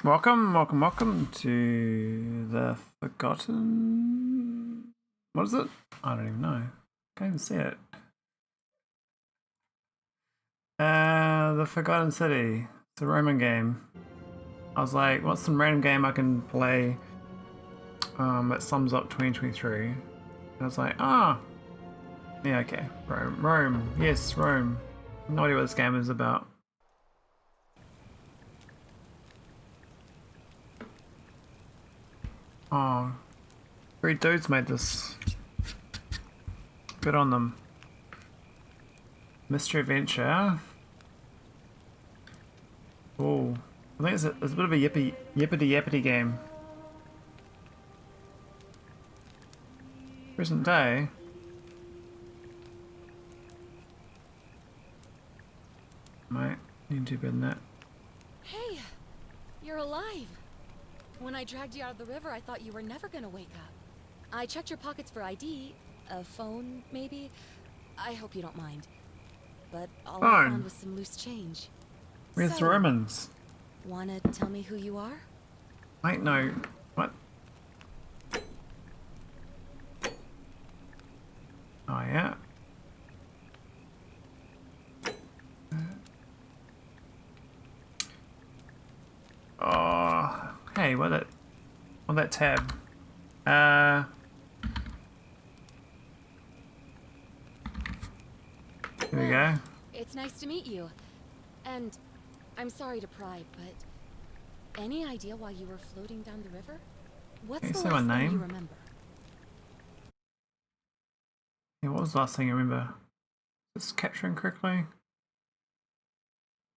Welcome to the Forgotten... What is it? I don't even know. Can't even see it. The Forgotten City. It's a Roman game. I was like, what's some random game I can play that sums up 2023? And I was like, yeah, okay. Rome. Yes, Rome. No idea what this game is about. Oh, 3 dudes made this. Good on them. Mystery adventure. Oh, I think it's a bit of a yippity game. Present day. Might need to be in that. Hey, you're alive. When I dragged you out of the river, I thought you were never gonna wake up. I checked your pockets for ID, a phone, maybe. I hope you don't mind. But all I found was some loose change. Where's the Romans? Wanna tell me who you are? Wait, no. What? Oh, yeah. Oh, hey, what that tab? Here we go. It's nice to meet you. And I'm sorry to pry, but any idea why you were floating down the river? What's the last thing you remember? Yeah, what was the last thing you remember? Is this capturing correctly?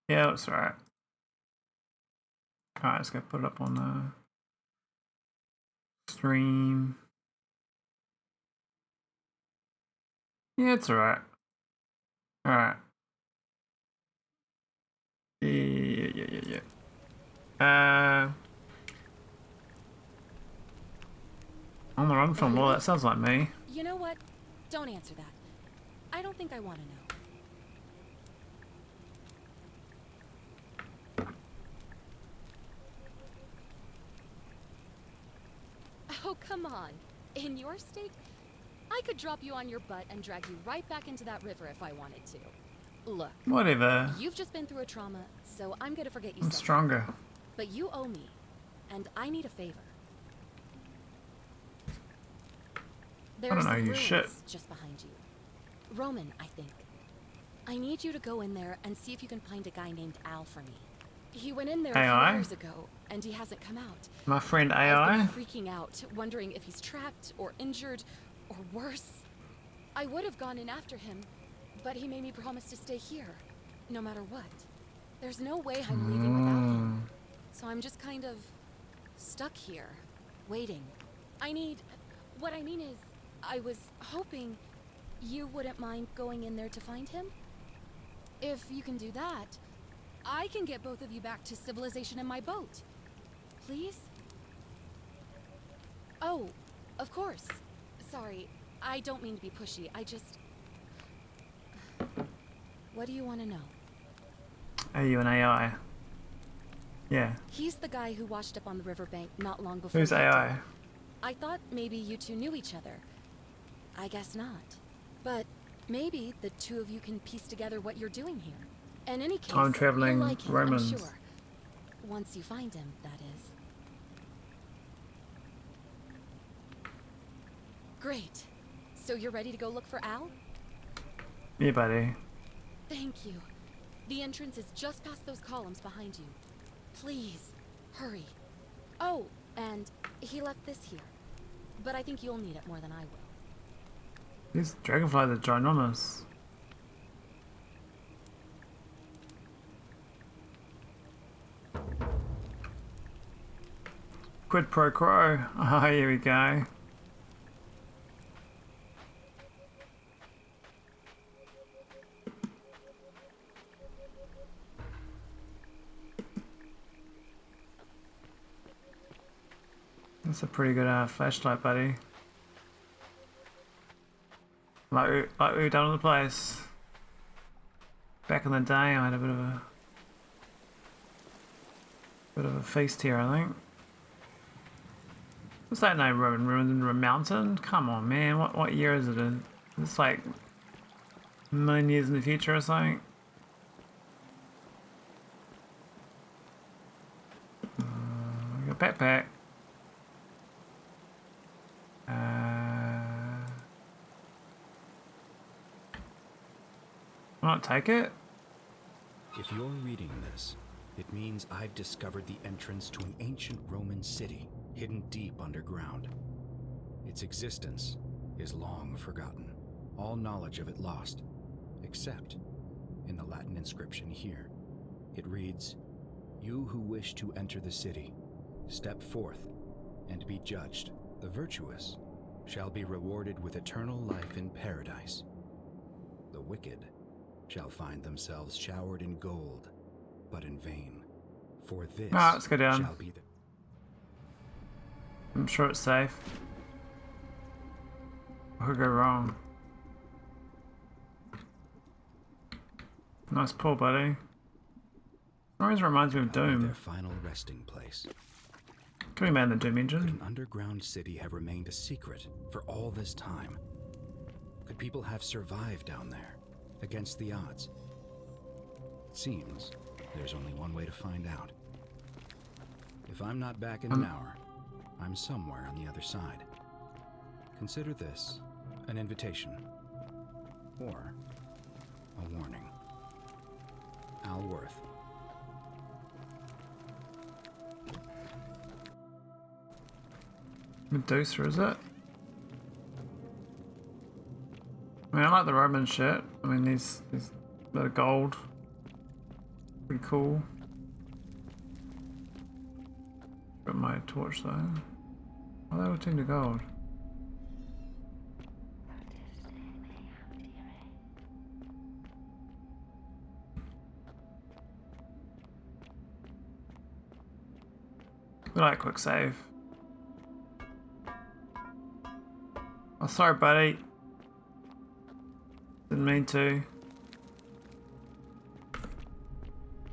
Yeah, looks alright. Alright, let's go put it up on the stream. Yeah, it's alright. Alright. Yeah. On the run from law, that sounds like me. You know what? Don't answer that. I don't think I want to know. Oh, come on. In your state, I could drop you on your butt and drag you right back into that river if I wanted to. Look. Whatever. You've just been through a trauma, so I'm gonna forget you. I'm stronger. But you owe me, and I need a favor. I don't know you shit. Just behind you. Roman, I think. I need you to go in there and see if you can find a guy named Al for me. He went in there a few years ago, and he hasn't come out. My friend AI? I've been freaking out, wondering if he's trapped or injured or worse. I would have gone in after him, but he made me promise to stay here, no matter what. There's no way I'm leaving without him. So I'm just kind of stuck here, waiting. What I mean is, I was hoping you wouldn't mind going in there to find him. If you can do that, I can get both of you back to civilization in my boat. Please? Oh, of course. Sorry, I don't mean to be pushy. What do you want to know? Are you an AI? Yeah. He's the guy who washed up on the riverbank not long before. Who's AI? I thought maybe you two knew each other. I guess not. But maybe the two of you can piece together what you're doing here. In any case, I'm traveling like him, Romans. I'm sure. Once you find him, that is. Great. So you're ready to go look for Al? Yeah, buddy. Thank you. The entrance is just past those columns behind you. Please, hurry. Oh, and he left this here. But I think you'll need it more than I will. These dragonflies are ginormous. Quid pro quo. Ah, here we go. That's a pretty good flashlight, buddy. Like we've done on the place. Back in the day, I had a bit of a Bit of a feast here, I think. What's that name? Roman ruins in a mountain? Come on, man. What year is it in? It's like a million years in the future or something. Got a backpack. Will not take it? If you're reading this, it means I've discovered the entrance to an ancient Roman city hidden deep underground. Its existence is long forgotten, all knowledge of it lost, except in the Latin inscription here. It reads, "You who wish to enter the city, step forth and be judged. The virtuous shall be rewarded with eternal life in paradise. The wicked shall find themselves showered in gold, but in vain. For this let's go down. shall be the..." I'm sure it's safe. What could go wrong? Nice pull, buddy. Always reminds me of Doom. Their final resting place. Can we man the Doom Could engine? an underground city have remained a secret for all this time? Could people have survived down there, against the odds? It seems there's only one way to find out. If I'm not back in an hour, I'm somewhere on the other side. Consider this an invitation, or a warning. Al Worth. Medusa, is it? I mean, I like the Roman shit. I mean, these bit of gold. Pretty cool. Got my torch though. Oh, they all turned to gold. We like quick save. Oh, sorry, buddy. Didn't mean to.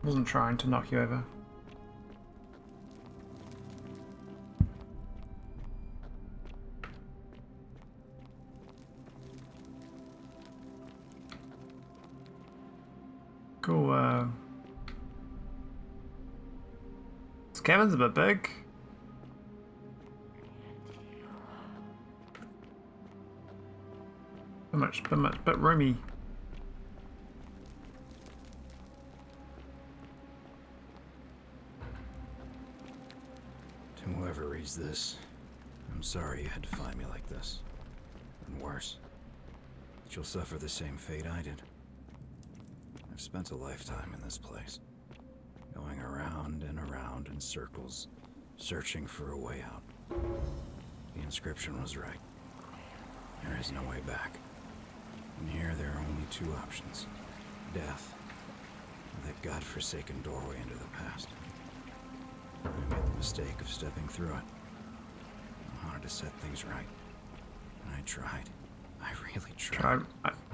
Wasn't trying to knock you over. Cool, this cabin's a bit big. Bit roomy. To whoever reads this, I'm sorry you had to find me like this. And worse, that you'll suffer the same fate I did. I've spent a lifetime in this place, going around and around in circles, searching for a way out. The inscription was right. There is no way back. And here there are only two options. Death, or that godforsaken doorway into the past. I made the mistake of stepping through it. I wanted to set things right. And I tried. I really tried.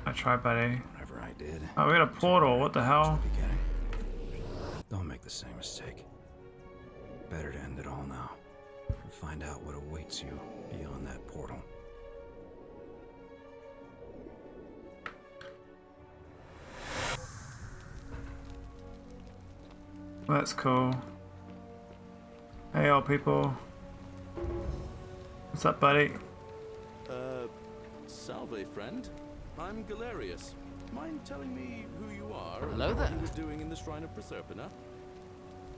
I tried, buddy. Whatever I did. Oh, we got a portal. What the hell? Don't make the same mistake. Better to end it all now. And find out what awaits you beyond that portal. That's cool. Hey, old people. What's up, buddy? Salve, friend. I'm Galerius. Mind telling me who you are Hello and what there. you were doing in the Shrine of Proserpina?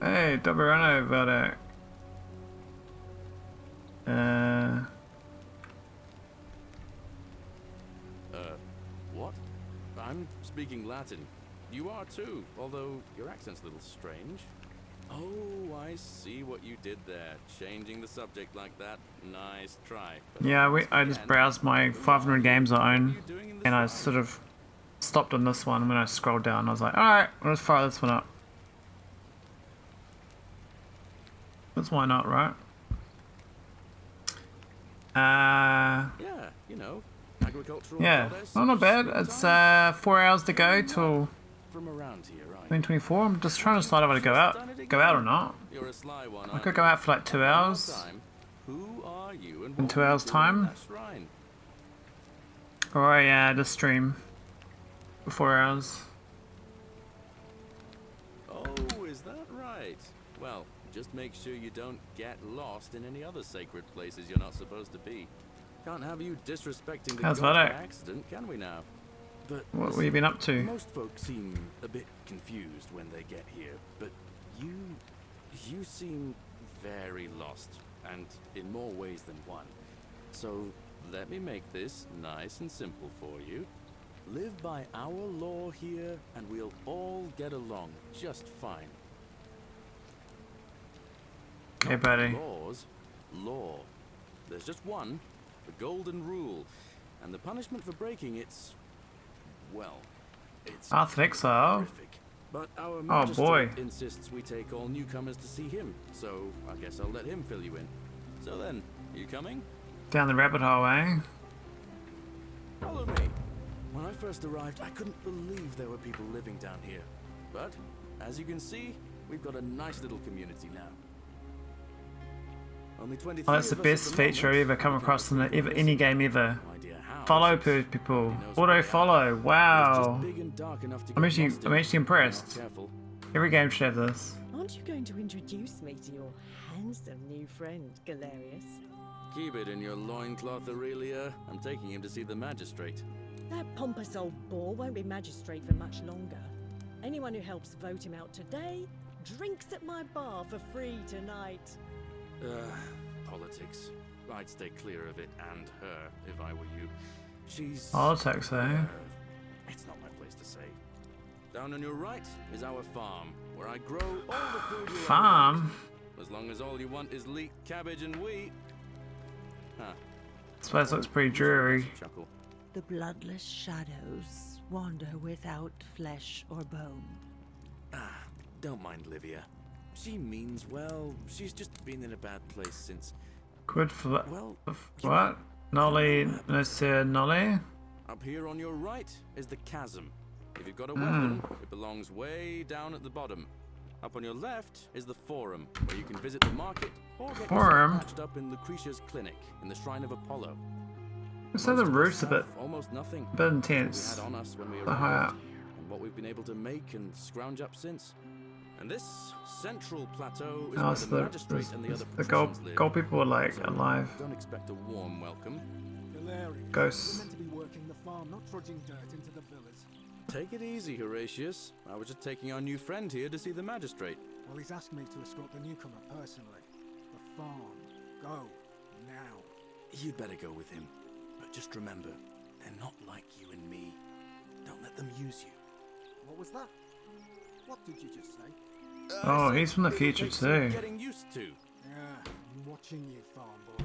Hey, don't be running over it. What? I'm speaking Latin. You are too, although your accent's a little strange. Oh, I see what you did there. Changing the subject like that. Nice try. But Yeah, I just browsed my 500 games I own, and I sort of stopped on this one when I scrolled down. I was like, alright, let's fire this one up. That's why not, right? Yeah, you know, agricultural Yeah, goddess well, not of bad. springtime. It's 4 hours to go till From around here, right? 2024. I'm just trying to decide if I want to go out. Done it go out or not. You're a sly one, I aren't could you? go out for like 2 One more hours. time. Who are you and In what 2 are you hours doing time? in that shrine? Or yeah, just stream. For 4 hours. Oh, is that right? Well, just make sure you don't get lost in any other sacred places you're not supposed to be. Can't have you disrespecting the How's gods by that? accident, can we now? But What have you been up to? most folks seem a bit confused when they get here, but you seem very lost, and in more ways than one. So let me make this nice and simple for you. Live by our law here, and we'll all get along just fine. Hey, buddy. Laws, law. There's just one, the golden rule, and the punishment for breaking it's, well, it's I think so. horrific. But our Oh, boy. magistrate insists we take all newcomers to see him, so I guess I'll let him fill you in. So then, you coming? Down the rabbit hole, eh? Follow me. When I first arrived, I couldn't believe there were people living down here. But, as you can see, we've got a nice little community now. Only 23 Oh, that's the of us best at the feature I've moment. ever come across in any game ever. No idea how, Follow since people. nobody knows Auto where they are. follow. It's Wow. just big and dark enough to I'm get actually lost I'm in. actually impressed. Not careful. Every game should have this. Aren't you going to introduce me to your handsome new friend, Galerius? Keep it in your loincloth, Aurelia. I'm taking him to see the magistrate. That pompous old bore won't be magistrate for much longer. Anyone who helps vote him out today drinks at my bar for free tonight. Politics. I'd stay clear of it and her if I were you. She's... Politics, eh? it's not my place to say. Down on your right is our farm, where I grow all the food you ever Farm? want. As long as all you want is leek, cabbage, and wheat. Huh. This place looks pretty dreary. Chuckle. The bloodless shadows wander without flesh or bone. Ah, don't mind Livia. She means well. She's just been in a bad place since... Good for Well, what? Nolly, no sir, Nolly? up here on your right is the chasm. If you've got a weapon, it belongs way down at the bottom. Up on your left is the forum, where you can visit the market or get Forum? yourself patched up in Lucretia's clinic in the Shrine of Apollo. So the Most of roof's a bit, stuff, almost nothing. bit We intense. had on us when we The high arrived, up. and what we've been able to make and scrounge up since. And this central plateau is Oh, where so the magistrate and the other the gold patricians live. gold people are like So alive. don't expect a warm welcome. Galerius. Ghosts. We're meant to be working the farm, not trudging dirt into the villas. Take it easy, Horatius. I was just taking our new friend here to see the magistrate. Well, he's asked me to escort the newcomer personally. The farm. Go. Now. You'd better go with him. But just remember, they're not like you and me. Don't let them use you. What was that? What did you just say? Oh, he's from the It future takes some too. Getting used to. Yeah, I'm watching you, farm boy.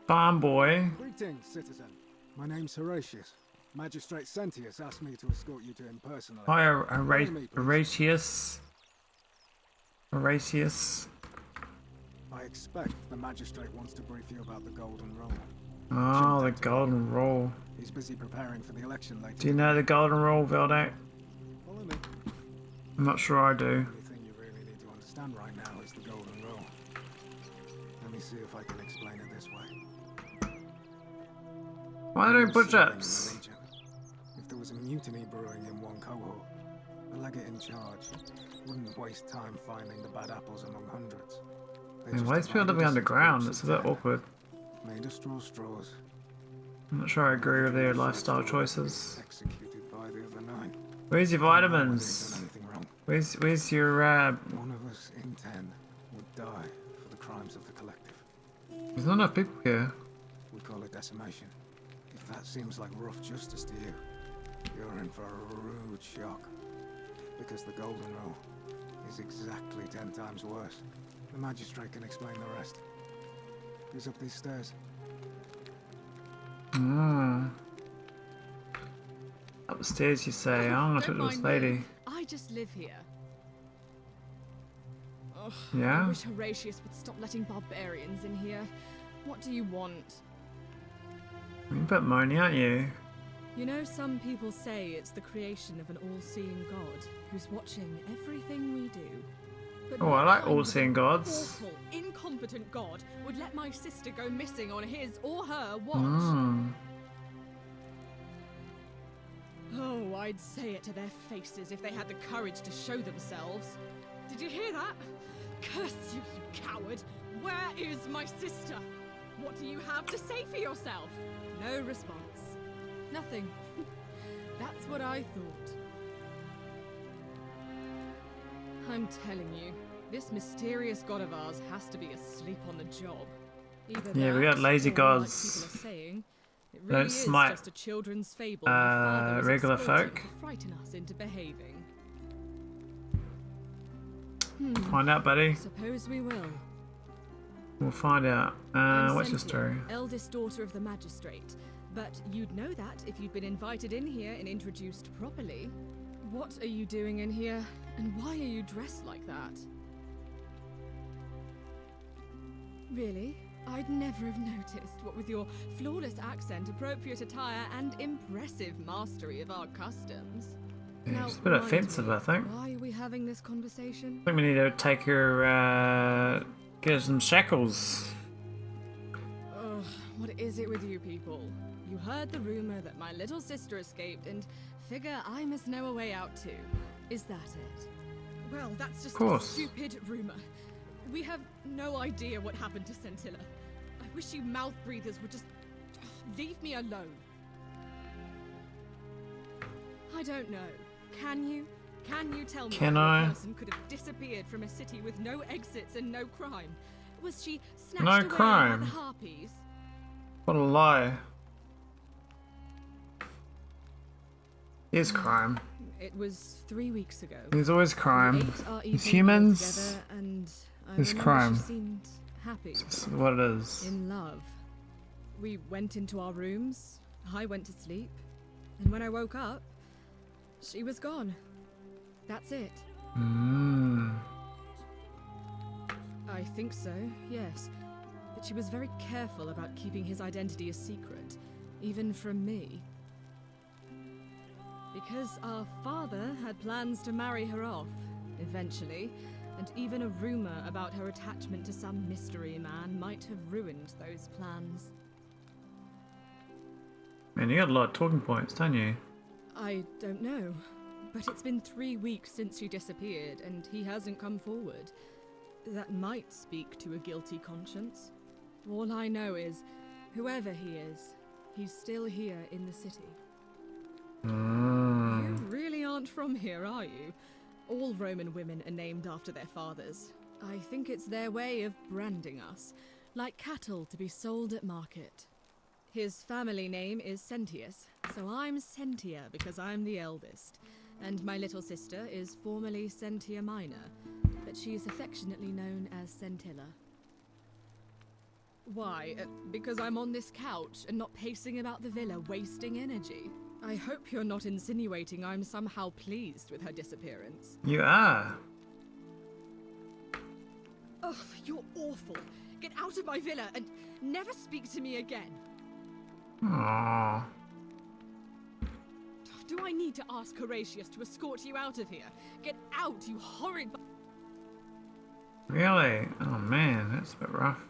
Farm boy. Greetings, citizen. My name's Horatius. Magistrate Sentius asked me to escort you to him personally. Hi, Follow me, please. Horatius. Horatius. I expect the magistrate wants to brief you about the golden rule. Oh, the golden rule. He's busy preparing for the election later. Do you know the golden rule, Veldak? Follow me. I'm not sure I do. The only thing you really need to understand right now is the golden rule. Let me see if I can explain it this way. Why are they doing All serving in the push-ups? Legion. If there was a mutiny brewing in one cohort, the legate in charge wouldn't waste time finding the bad apples among hundreds. They And just why is people divided living us into underground? groups It's a of bit 10, awkward. Made us draw straws. I'm not sure I agree with their lifestyle choices. Executed by the other 9. Where's your Not whether they'd vitamins? done anything wrong. Where's your One of us in 10 would die for the crimes of the collective. There's not enough people here. We call it decimation. If that seems like rough justice to you, you're in for a rude shock. Because the golden rule is exactly 10 times worse. The magistrate can explain the rest. Goes up these stairs. Upstairs, you say. I don't know if it was lady. I just live here. Ugh, Yeah? I wish Horatius would stop letting barbarians in here. What do you want? You're a bit moany, aren't you? You know, some people say it's the creation of an all-seeing God who's watching everything we do. But Oh, I like kind all of seeing gods. Awful, incompetent god would let my sister go missing on his or her watch? Hmm. Oh, I'd say it to their faces if they had the courage to show themselves. Did you hear that? Curse you, you coward! Where is my sister? What do you have to say for yourself? No response. Nothing. That's what I thought. I'm telling you, this mysterious god of ours has to be asleep on the job. Either Yeah, we that, got lazy or, gods. like people are saying, it Don't really is smite, just a children's fable my father was regular exploiting folk. to frighten us into behaving. Find out, buddy. Suppose we will. We'll find out. I'm What's your Cynthia, story? eldest daughter of the magistrate. But you'd know that if you'd been invited in here and introduced properly. What are you doing in here? And why are you dressed like that? Really? I'd never have noticed, what with your flawless accent, appropriate attire, and impressive mastery of our customs. Yeah, it's a bit offensive, I think. Why are we having this conversation? I think we need to take her, get her some shackles. Ugh, what is it with you people? You heard the rumor that my little sister escaped and figure I must know a way out too. Is that it? Well, that's just a stupid rumor. We have no idea what happened to Scintilla. I wish you mouth breathers would just leave me alone. I don't know. Can you? Can you tell me how a person could have disappeared from a city with no exits and no crime? Was she snatched away by the harpies? What a lie. Is crime. It was 3 weeks ago. There's always crime. As humans, there's crime. She seemed happy. That's what it is. In love. We went into our rooms. I went to sleep. And when I woke up, she was gone. That's it. I think so, yes. But she was very careful about keeping his identity a secret, even from me. Because our father had plans to marry her off, eventually, and even a rumor about her attachment to some mystery man might have ruined those plans. Man, you got a lot of talking points, don't you? I don't know, but it's been 3 weeks since she disappeared, and he hasn't come forward. That might speak to a guilty conscience. All I know is, whoever he is, he's still here in the city. You really aren't from here, are you? All Roman women are named after their fathers. I think it's their way of branding us, like cattle to be sold at market. His family name is Sentius, so I'm Sentia because I'm the eldest. And my little sister is formerly Sentia Minor, but she's affectionately known as Scintilla. Why? Because I'm on this couch and not pacing about the villa, wasting energy. I hope you're not insinuating I'm somehow pleased with her disappearance. You are. Ugh, you're awful. Get out of my villa and never speak to me again. Aww. Do I need to ask Horatius to escort you out of here? Get out, you horrid... Really? Oh man, that's a bit rough.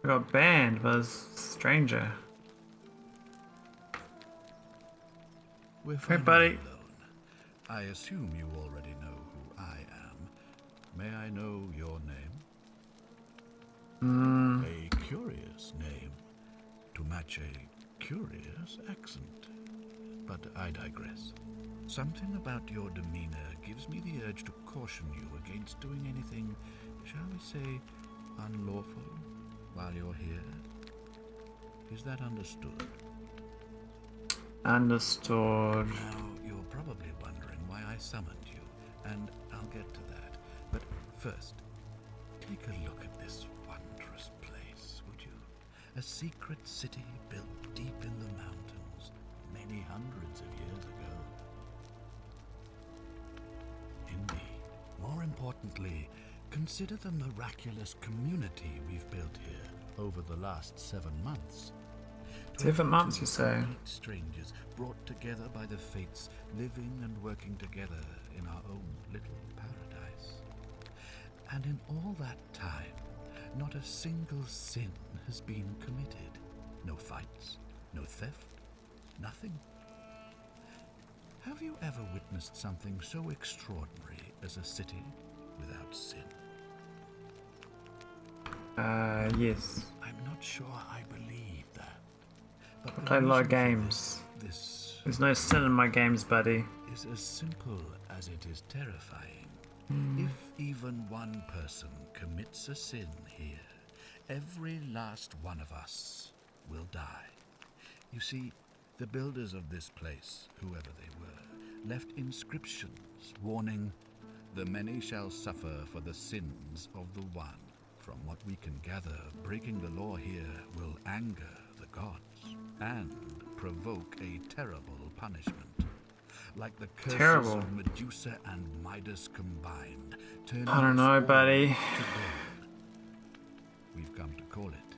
I got banned by this stranger. We're Hey, buddy. alone. I assume you already know who I am. May I know your name? A curious name to match a curious accent. But I digress. Something about your demeanor gives me the urge to caution you against doing anything, shall we say, unlawful while you're here. Is that understood? Understood. Now, you're probably wondering why I summoned you, and I'll get to that. But first, take a look at this wondrous place, would you? A secret city built deep in the mountains, many hundreds of years ago. Indeed. More importantly, consider the miraculous community we've built here over the last 7 months. 7 months, you say? Strangers brought together by the fates, living and working together in our own little paradise. And in all that time, not a single sin has been committed. No fights, no theft, nothing. Have you ever witnessed something so extraordinary as a city without sin? Yes. I'm not sure I believe that. But I play a lot of the reason for games. This There's no sin in my games, buddy. is as simple as it is terrifying. If even one person commits a sin here, every last one of us will die. You see, the builders of this place, whoever they were, left inscriptions warning, "The many shall suffer for the sins of the one." From what we can gather, breaking the law here will anger the gods and provoke a terrible punishment. Like the curses Terrible. of Medusa and Midas combined, turning I don't know, us all buddy. to gold. We've come to call it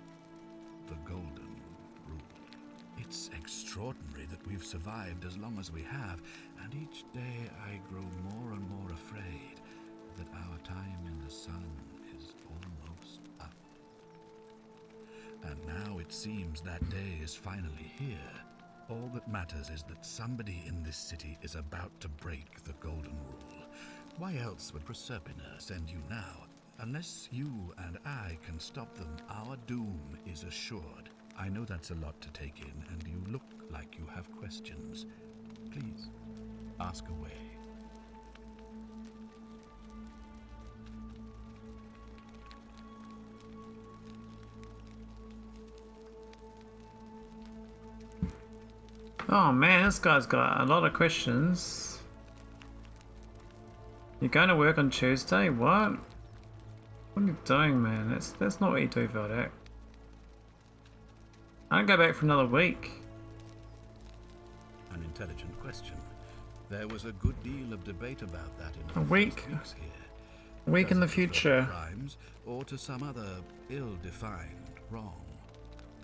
the Golden Rule. It's extraordinary that we've survived as long as we have, and each day I grow more and more afraid that our time in the sun is almost up. And now it seems that day is finally here. All that matters is that somebody in this city is about to break the Golden Rule. Why else would Proserpina send you now? Unless you and I can stop them, our doom is assured. I know that's a lot to take in, and you look like you have questions. Please, ask away. Oh man, this guy's got a lot of questions. You're going to work on Tuesday? What? What are you doing, man? That's not what you do, Veldak. I don't go back for another week. An intelligent question. There was a good deal of debate about that in A the week? first weeks here. A week in the Does it refer to future. crimes or to some other ill-defined wrong?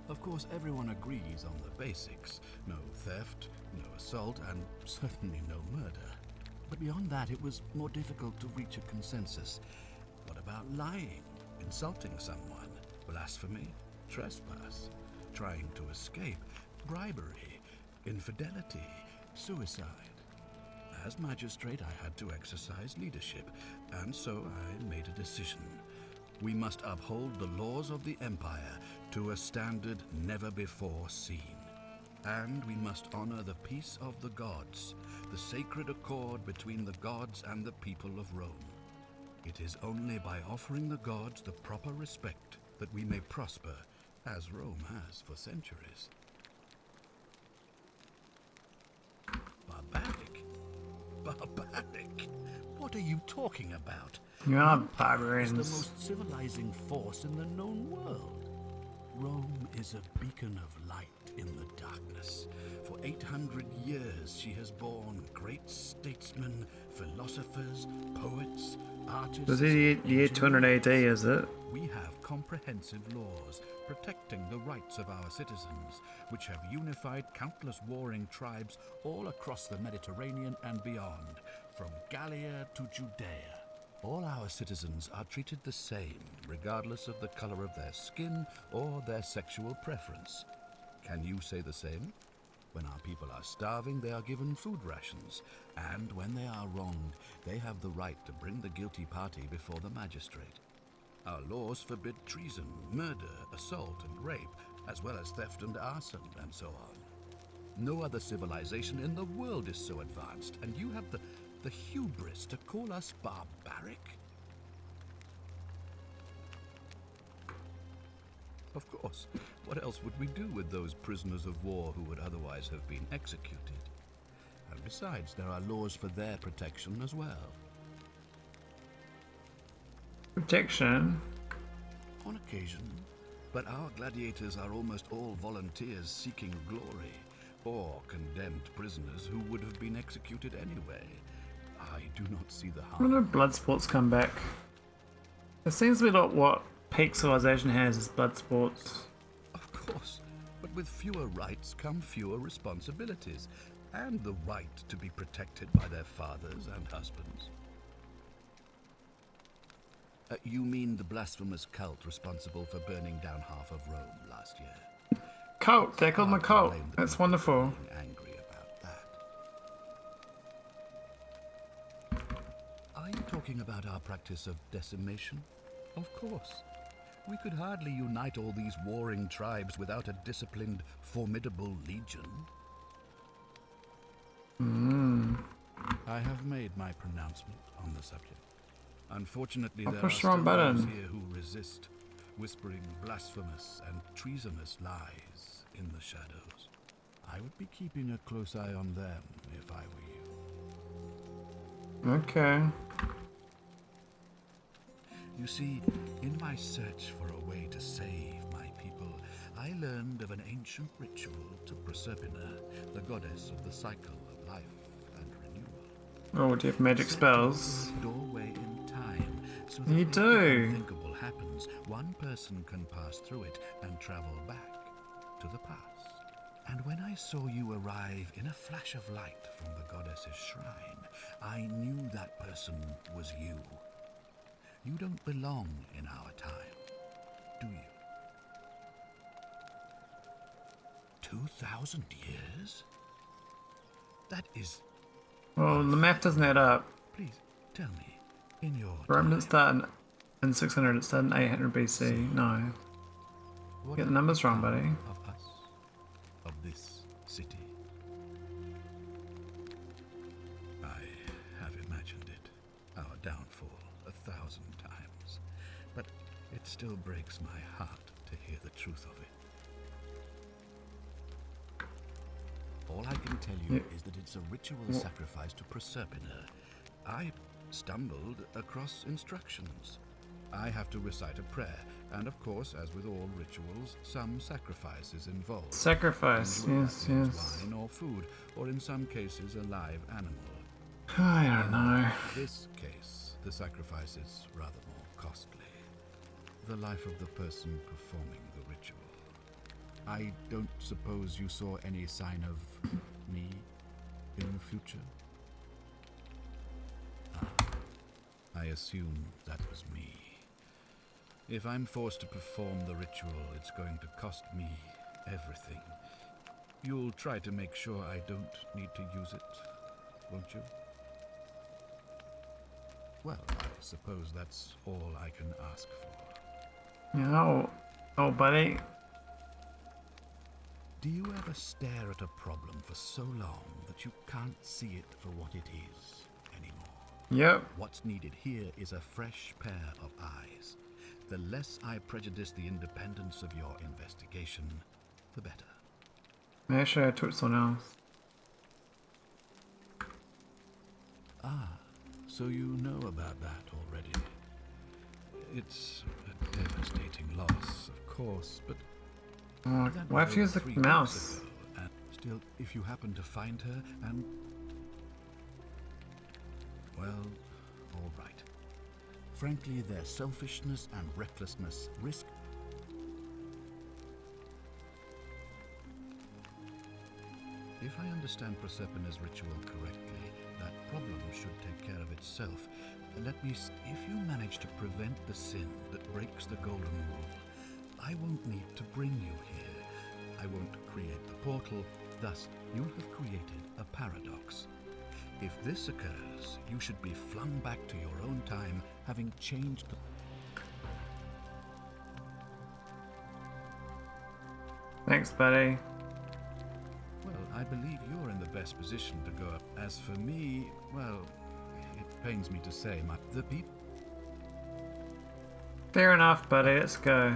Of course, everyone agrees on the basics. No theft, no assault, and certainly no murder. But beyond that, it was more difficult to reach a consensus. What about lying, insulting someone, blasphemy, trespass, trying to escape, bribery, infidelity, suicide? As magistrate, I had to exercise leadership, and so I made a decision. We must uphold the laws of the Empire to a standard never before seen. And we must honor the peace of the gods, the sacred accord between the gods and the people of Rome. It is only by offering the gods the proper respect that we may prosper, as Rome has for centuries. Barbaric? Barbaric? What are you talking about? You are Is the barbarians. most civilizing force in the known world. Rome is a beacon of light in the darkness. For 800 years she has borne great statesmen, philosophers, poets, artists. Was it the year 200 AD, is it? We have comprehensive laws protecting the rights of our citizens, which have unified countless warring tribes all across the Mediterranean and beyond, from Gallia to Judea. All our citizens are treated the same, regardless of the color of their skin or their sexual preference. Can you say the same? When our people are starving, they are given food rations, and when they are wronged, they have the right to bring the guilty party before the magistrate. Our laws forbid treason, murder, assault, and rape, as well as theft and arson, and so on. No other civilization in the world is so advanced, and you have the hubris to call us barbaric? Of course. What else would we do with those prisoners of war who would otherwise have been executed? And besides, there are laws for their protection as well. Protection? On occasion. But our gladiators are almost all volunteers seeking glory, or condemned prisoners who would have been executed anyway. I do not see the harm. When do blood sports come back? It seems to be like what peak civilization has is blood sports. Of course, but with fewer rights come fewer responsibilities, and the right to be protected by their fathers and husbands. You mean the blasphemous cult responsible for burning down half of Rome last year? Cult, they're called the Hard to cult. blame the That's people for wonderful. being angry about that. Are you talking about our practice of decimation? Of course. We could hardly unite all these warring tribes without a disciplined, formidable legion. I have made my pronouncement on the subject. Unfortunately, I'll there are push the still wrong button. those here who resist, whispering blasphemous and treasonous lies in the shadows. I would be keeping a close eye on them if I were you. Okay. You see, in my search for a way to save my people, I learned of an ancient ritual to Proserpina, the goddess of the cycle of life and renewal. Oh, do you have magic spells? Doorway in time, so that You if the do. unthinkable happens, one person can pass through it and travel back to the past. And when I saw you arrive in a flash of light from the goddess's shrine, I knew that person was you. You don't belong in our time, do you? 2,000 years? That is... Well, the math doesn't add up. Please, tell me, in your Rome time, didn't start in 600, it started in 800 BC. No. what Get the numbers wrong, buddy. of us, of this city? I have imagined it, our downfall, 1,000 times, but it still breaks my heart to hear the truth of it. All I can tell you is that it's a ritual sacrifice to Proserpina. I stumbled across instructions. I have to recite a prayer, and of course, as with all rituals, some sacrifice is involved. Sacrifice, Usually yes, that means yes. wine or food, or in some cases a live animal. I don't know. In this case, the sacrifice is rather more costly. The life of the person performing the ritual. I don't suppose you saw any sign of me in the future? I assume that was me. If I'm forced to perform the ritual, it's going to cost me everything. You'll try to make sure I don't need to use it, won't you? Well, I suppose that's all I can ask for. Yeah, oh, buddy. Do you ever stare at a problem for so long that you can't see it for what it is anymore? Yep. What's needed here is a fresh pair of eyes. The less I prejudice the independence of your investigation, the better. Actually, I took someone else. So you know about that already. It's a devastating loss, of course, but Oh, that why was have to use over the 3 weeks mouse? ago, and still, if you happen to find her and... Well, all right. Frankly, their selfishness and recklessness risk... If I understand Proserpina's ritual correctly, that problem should take care of itself. Let me... If you manage to prevent the sin that breaks the Golden Rule, I won't need to bring you here. I won't create the portal, thus you'll have created a paradox. If this occurs, you should be flung back to your own time, having changed the... Thanks, buddy. Well, I believe you're in the best position to go up. As for me, well, it pains me to say, the people... Fair enough, buddy. Let's go.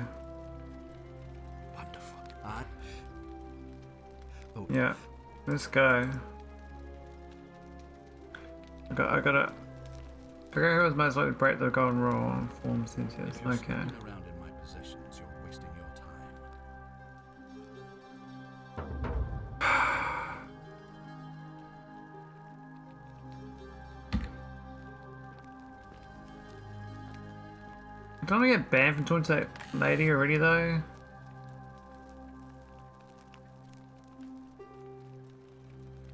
Wonderful. Yeah, let's go. I gotta figure out who was most likely to break the golden rule and form sentience. If you're Okay. snooping around in my possessions, you're wasting your time. Don't I get banned from talking to that lady already though?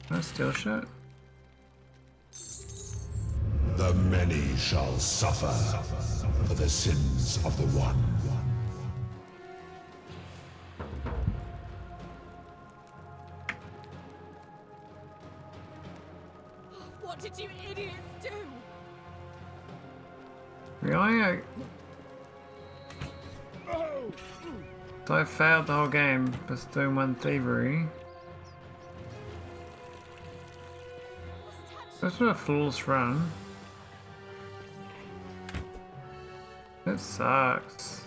Can I steal shit? The many shall suffer for the sins of the one. What did you idiots do? Really? So I failed the whole game just doing one thievery. That's not a flawless run. That sucks.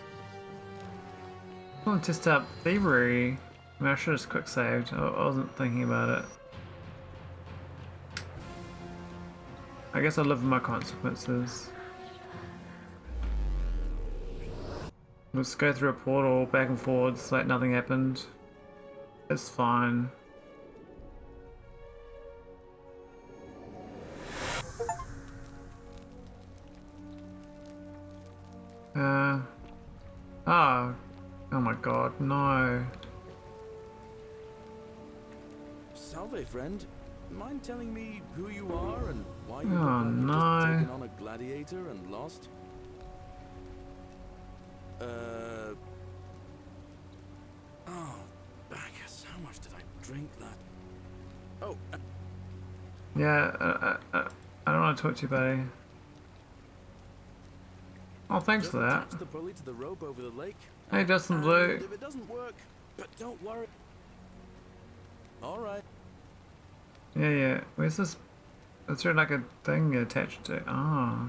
I want to test out thievery. I mean, I should have just quick saved. I wasn't thinking about it. I guess I'll live with my consequences. Let's go through a portal back and forwards like nothing happened. It's fine. Oh my god, no. Salve, friend. Mind telling me who you are and why you Oh, look like you've no. just taken on a gladiator and lost? Oh, Bacchus, how much did I drink that? Oh, Yeah, I don't want to talk to you, buddy. Oh, thanks just for that. attach the pulley to the rope over the lake. Hey, Justin And Blue. if it doesn't work, but don't worry. All right. Yeah. Where's this? Is there like a thing attached to? Oh.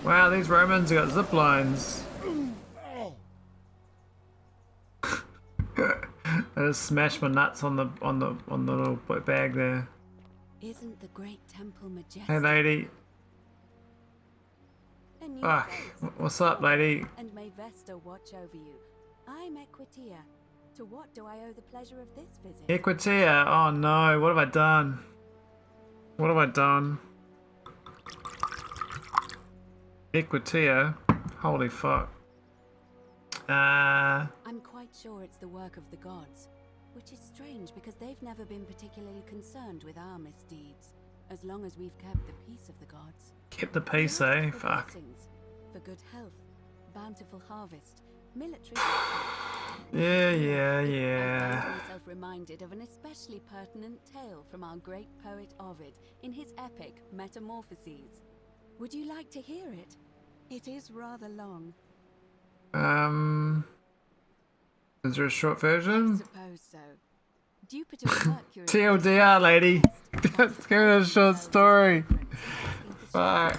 Wow, these Romans got zip lines. I just smashed my nuts on the little bag there. Isn't the great temple majestic? Hey, lady. A new Fuck. face. What's up, lady? And may Vesta watch over you. I'm Equitia. To what do I owe the pleasure of this visit? Equitia. Oh no, what have I done? What have I done? Equitia. Holy fuck. I'm quite sure it's the work of the gods, which is strange because they've never been particularly concerned with our misdeeds, as long as we've kept the peace of the gods. Kept the peace, We ask eh? for Fuck. blessings, for good health, bountiful harvest, military. Yeah. I find myself reminded of an especially pertinent tale from our great poet Ovid in his epic Metamorphoses. Would you like to hear it? It is rather long. Is there a short I version? suppose so. Jupiter and Mercury. TLDR, lady. Let's give it a short story. Fuck.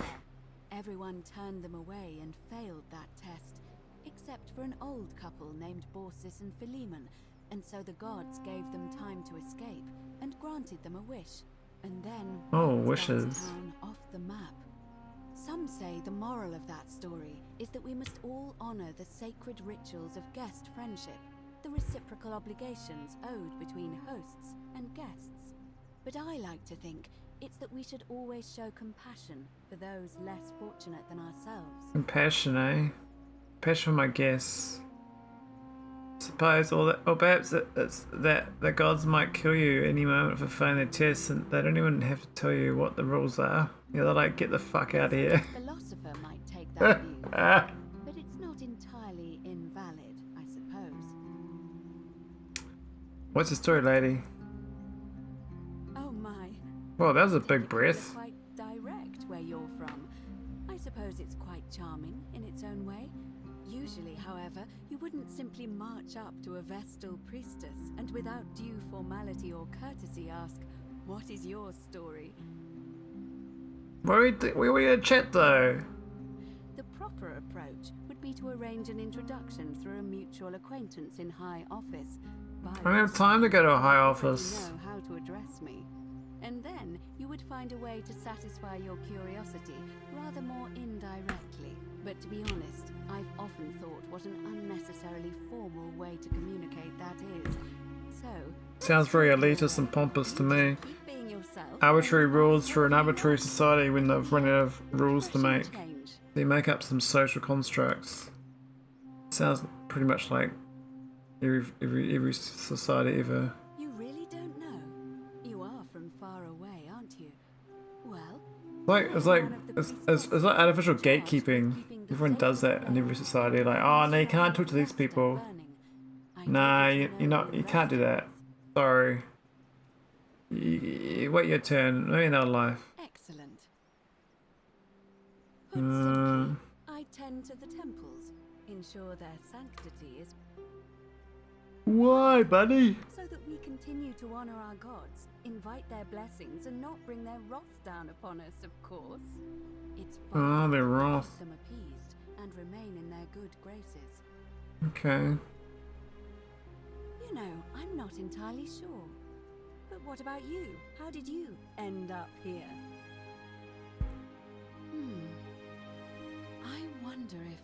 Everyone turned them away and failed that test, except for an old couple named Baucis and Philemon, and so the gods gave them time to escape and granted them a wish, and then Oh, wiped that wishes. town off the map. Some say the moral of that story is that we must all honor the sacred rituals of guest friendship, the reciprocal obligations owed between hosts and guests. But I like to think it's that we should always show compassion for those less fortunate than ourselves. Compassion, eh? Compassion for my guests. Suppose, or perhaps it's that the gods might kill you any moment for failing their tests, and they don't even have to tell you what the rules are. Yeah, they're like, get the fuck out of here. A philosopher might take that view, but it's not entirely invalid, I suppose. What's the story, lady? Oh my. Well, that was a Take big it breath. Quite direct where you're from. I suppose it's quite charming in its own way. Usually, however, you wouldn't simply march up to a Vestal priestess and without due formality or courtesy ask, "What is your story?" Where we gonna chat though? The proper approach would be to arrange an introduction through a mutual acquaintance in high office. I don't have time to go to a high office. You know how to address me. And then you would find a way to satisfy your curiosity rather more indirectly. But to be honest, I've often thought what an unnecessarily formal way to communicate that is. So... Sounds very elitist and pompous to me. Keep being yourself. Arbitrary rules for an arbitrary society when they've run out of rules to make. Change. They make up some social constructs. Sounds pretty much like every society ever. You really don't know? You are from far away, aren't you? It's like artificial gatekeeping. Everyone does that in every society. Like, oh no, you can't talk to these people. Nah, you can't do that. Sorry. You wait your turn. Maybe another life. Excellent. Put simply, I tend to the temples, ensure their sanctity is Why, buddy? so that we continue to honor our gods, invite their blessings, and not bring their wrath down upon us, of course. It's Oh, their to wrath. keep them appeased and remain in their good graces. Okay. You know, I'm not entirely sure. But what about you? How did you end up here? I wonder if...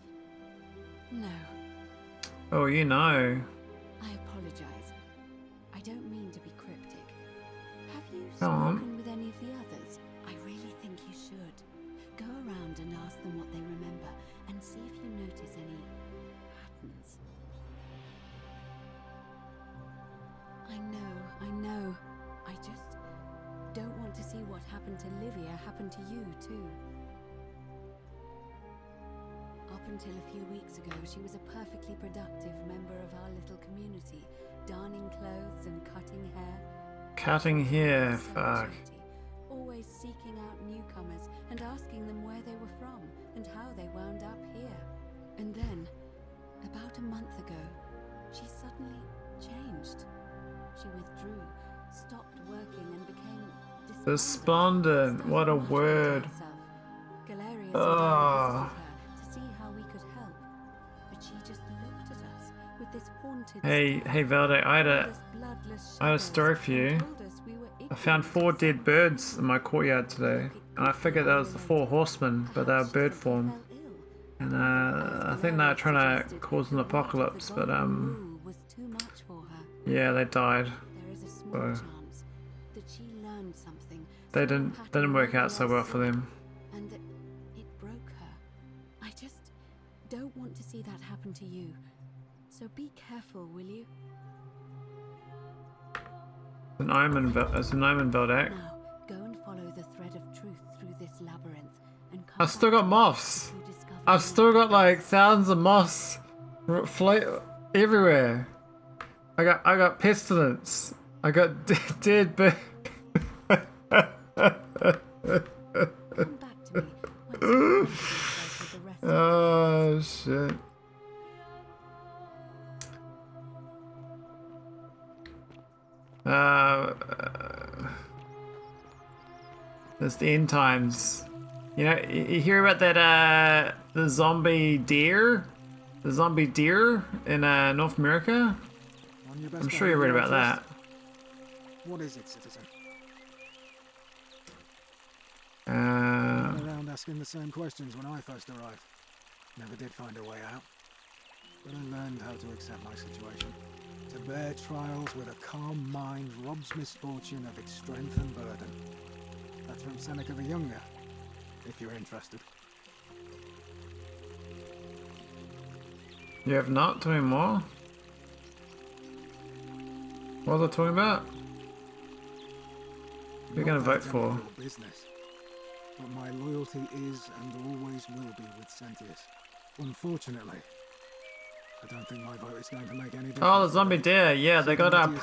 No. Oh, you know. I apologize. I don't mean to be cryptic. Have you Go on. spoken with any of the others? I really think you should. Go around and ask them what they remember and see if you notice any patterns. I know. I just don't want to see what happened to Livia happen to you, too. Up until a few weeks ago, she was a perfectly productive member of our little community, darning clothes and cutting hair. Cutting hair, So fuck. genty, always seeking out newcomers and asking them where they were from and how they wound up here. And then, about a month ago, she suddenly changed. She withdrew, stopped working, and became Despondent. What a word. Galerius and Ugh. I visited her to see how we could help, but she just looked at us with this haunted Hey, Valde, I had a story for you. I found 4 dead birds in my courtyard today, and I figured that was the 4 horsemen, but they were bird form. And I think they were trying to cause an apocalypse, but yeah, they died. There is a small So chance that she learned something. they didn't work out so well for them. And that it broke her. I just don't want to see that happen to you. So be careful, will you? It's an omen, Veldak. Now, go and follow the thread of truth through this labyrinth and come I've still back got moths. to discover I've still got like thousands of moths float everywhere. I got pestilence. I got dead bird. Come back to me once you've acquainted yourself with the rest of Oh shit. It's the end times. You know, you hear about that the zombie deer? The zombie deer in North America? On your best I'm sure you read behaviour, about Altus. that. What is it, citizen? Uh, Went around asking the same questions when I first arrived. Never did find a way out. But I learned how to accept my situation. To bear trials with a calm mind robs misfortune of its strength and burden. That's from Seneca the Younger, if you're interested. you have not? Tell me more. What was I talking about? Who are you gonna Not vote that for? your business. But my loyalty is and always will be with Sentius. Unfortunately, I don't think my vote is going to make any difference. Oh, the zombie deer. Yeah, they got Sentius has been going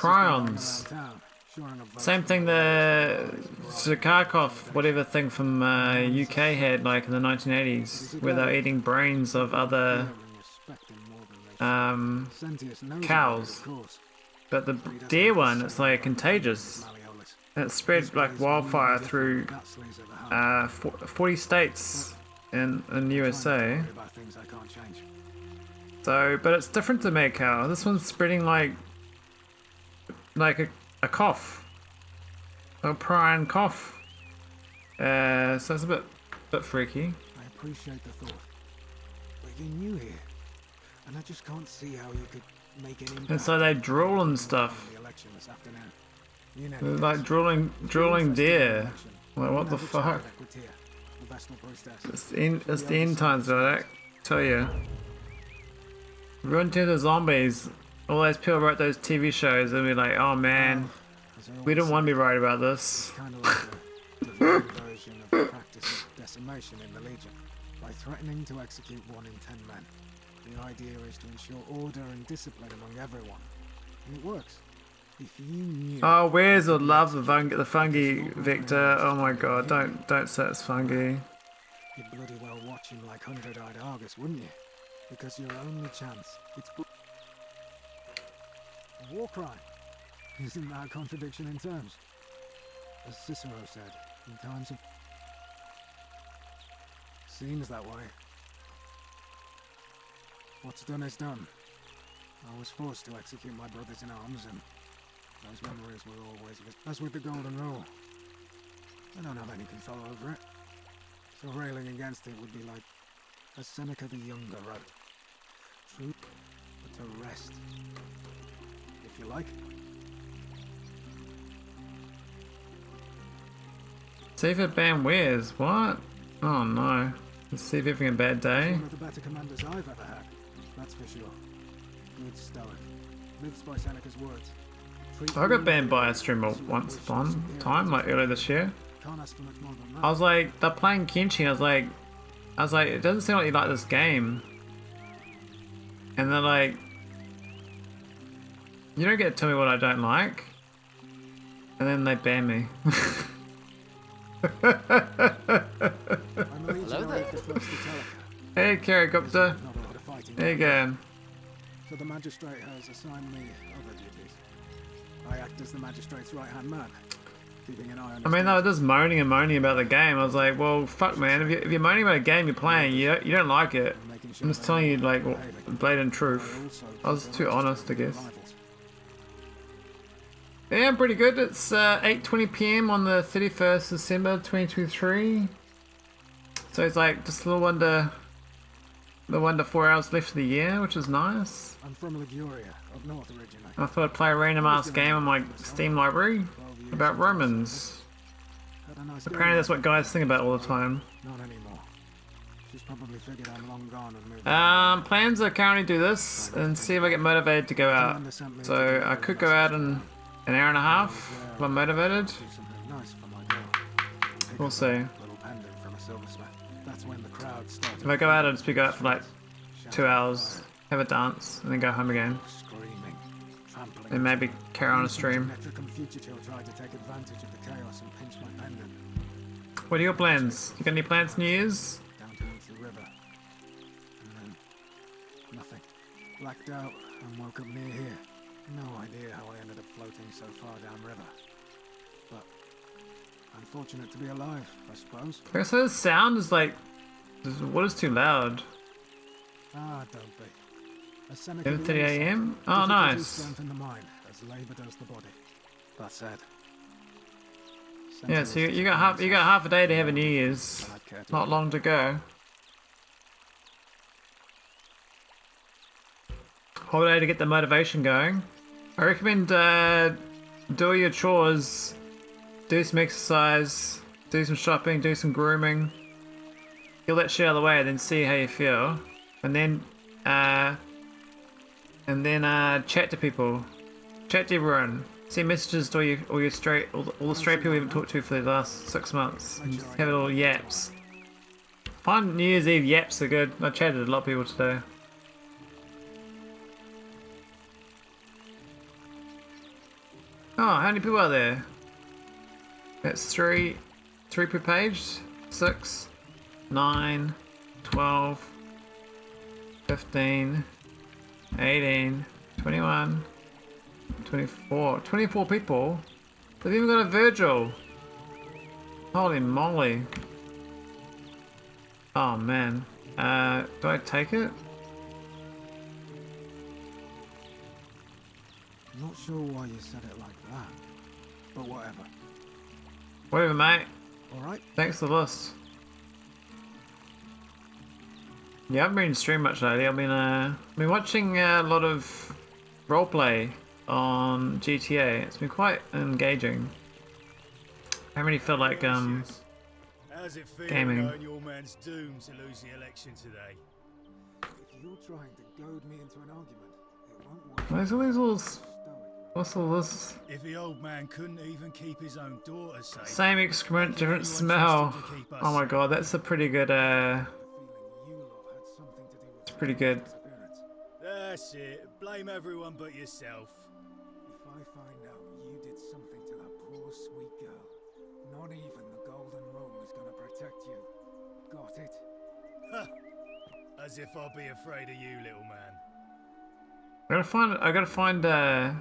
prions. around town, shoring up votes Same for thing the the Right. Zakharkov, whatever thing from UK had like in the 1980s, where they were eating brains of other Sentius knows cows. about it, of course. But the deer one, it's like contagious. Malleolus. And it spread like wildfire through That sleaze of a hound. 40 states in the USA. Worry about things I can't change. So, but it's different to mad cow. This one's spreading like a cough, a prion cough. So it's a bit freaky. I appreciate the thought. But you're new here, and I just can't see how you could make an impact. And so they drool and stuff. on the election this afternoon. You know, They're like drooling deer. Like what the fuck? It's the end times, I tell you. Everyone turned to zombies. All those people wrote those TV shows and be like, oh man, we didn't want to be right about this. Kind of like the version of practice decimation in the Legion by threatening to execute 1 in 10 men. The idea is to ensure order and discipline among everyone. And it works. If you knew... Oh, Where's would love the fungi, Victor. Oh my god, don't say it's fungi. You'd bloody well watch him like 100-eyed Argus, wouldn't you? Because your only chance, it's... a war crime. Isn't that a contradiction in terms? As Cicero said, in times of... Seems that way. What's done is done. I was forced to execute my brothers in arms, and those memories were always with... As with the Golden Rule, I don't have any control over it. So railing against it would be like, as Seneca the Younger wrote, true, but to rest, if you like. See if it ban Where's. What? Oh no. Let's see if you're having a bad day. One of the better commanders I've ever had, that's for sure. Good stoic. Lives by Seneca's words. I got banned by a streamer once upon time, like earlier this year. Can't ask for much more than that. I was like, they're playing Kenshin. I was like, it doesn't seem like you like this game. And they're like, you don't get to tell me what I don't like. And then they ban me. Hello there. Hey, Karagupta. How you going? So the magistrate has assigned me other duties. I act as the magistrate's right-hand man, keeping an eye on... I mean, they were just moaning and moaning about the game. I was like, well, fuck, man. If you're moaning about a game you're playing, you don't like it. I'm just telling you, like, blatant truth. I was too honest, I guess. Yeah, I'm pretty good. It's 8:20 PM on the 31st December 2023. So it's like just a little under 4 hours left of the year, which is nice. I'm from Liguria, up north originally. I thought I'd play a random ass game on my Steam library about Romans. Apparently that's what guys think about all the time. Not anymore. She's probably figured I'm long gone and moved. Plans are currently do this and see if I get motivated to go out. So I could go out in an hour and a half if I'm motivated. We'll see. If I go out, I'll just be out for like 2 hours, have a dance, and then go home again. And maybe carry on a stream. What are your plans? You got any plans New Year's? Nothing. Blacked out and woke up near here. No idea how I ended up floating so far downriver. But I'm fortunate to be alive, I suppose. I guess the sound is like... What is too loud? Ah, don't be. 7:30 AM? Oh, nice. In the mind, as labor does the body. That said. Yeah, so you got half a day to have a New Year's. Not long to go. Whole day to get the motivation going. I recommend do all your chores, do some exercise, do some shopping, do some grooming. Get that shit out of the way, then see how you feel, and then chat to people, chat to everyone, send messages to all the straight people we haven't talked to for the last 6 months, and just have a little yaps. I find New Year's Eve yaps are good. I chatted to a lot of people today. Oh, how many people are there? That's three per page. 6, 9, 12, 15, 18, 21, 24 people. They've even got a Virgil. Holy moly. Oh man. Do I take it? Not sure why you said it like that, but whatever. Whatever, mate. Alright. Thanks for the list. Yeah, I haven't been streaming much lately. I've been watching a lot of roleplay on GTA. It's been quite engaging. I haven't really felt like How's it feel gaming. knowing your man's doomed to lose the election today? If you're trying to goad me into an argument, it won't work. There's all these little What's all this? If the old man couldn't even keep his own daughter safe. Same excrement, different smell. Oh my god, that's a pretty good, it's pretty good. That's it. Blame everyone but yourself. If I find out you did something to that poor sweet girl, not even the Golden Room is gonna protect you. Got it? As if I'll be afraid of you, little man. I gotta find, the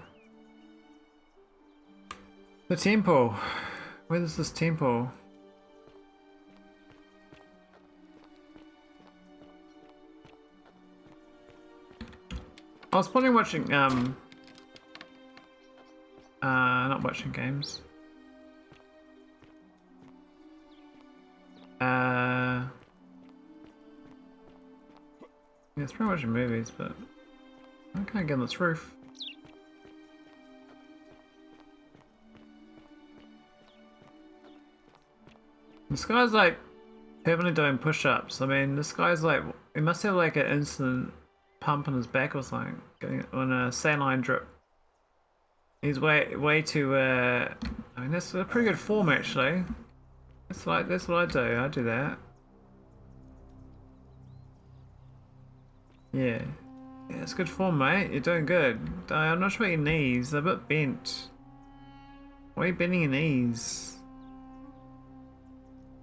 temple. Where is this temple? I was probably watching, not watching games. Yeah, it's probably watching movies, but I can't get on this roof. This guy's like heavily doing push-ups. I mean, this guy's like, he must have like an instant pump in his back or something, getting on a saline drip. He's way too. I mean, that's a pretty good form actually. That's what I do. I do that. Yeah, it's good form, mate. You're doing good. I'm not sure about your knees. They're a bit bent. Why are you bending your knees?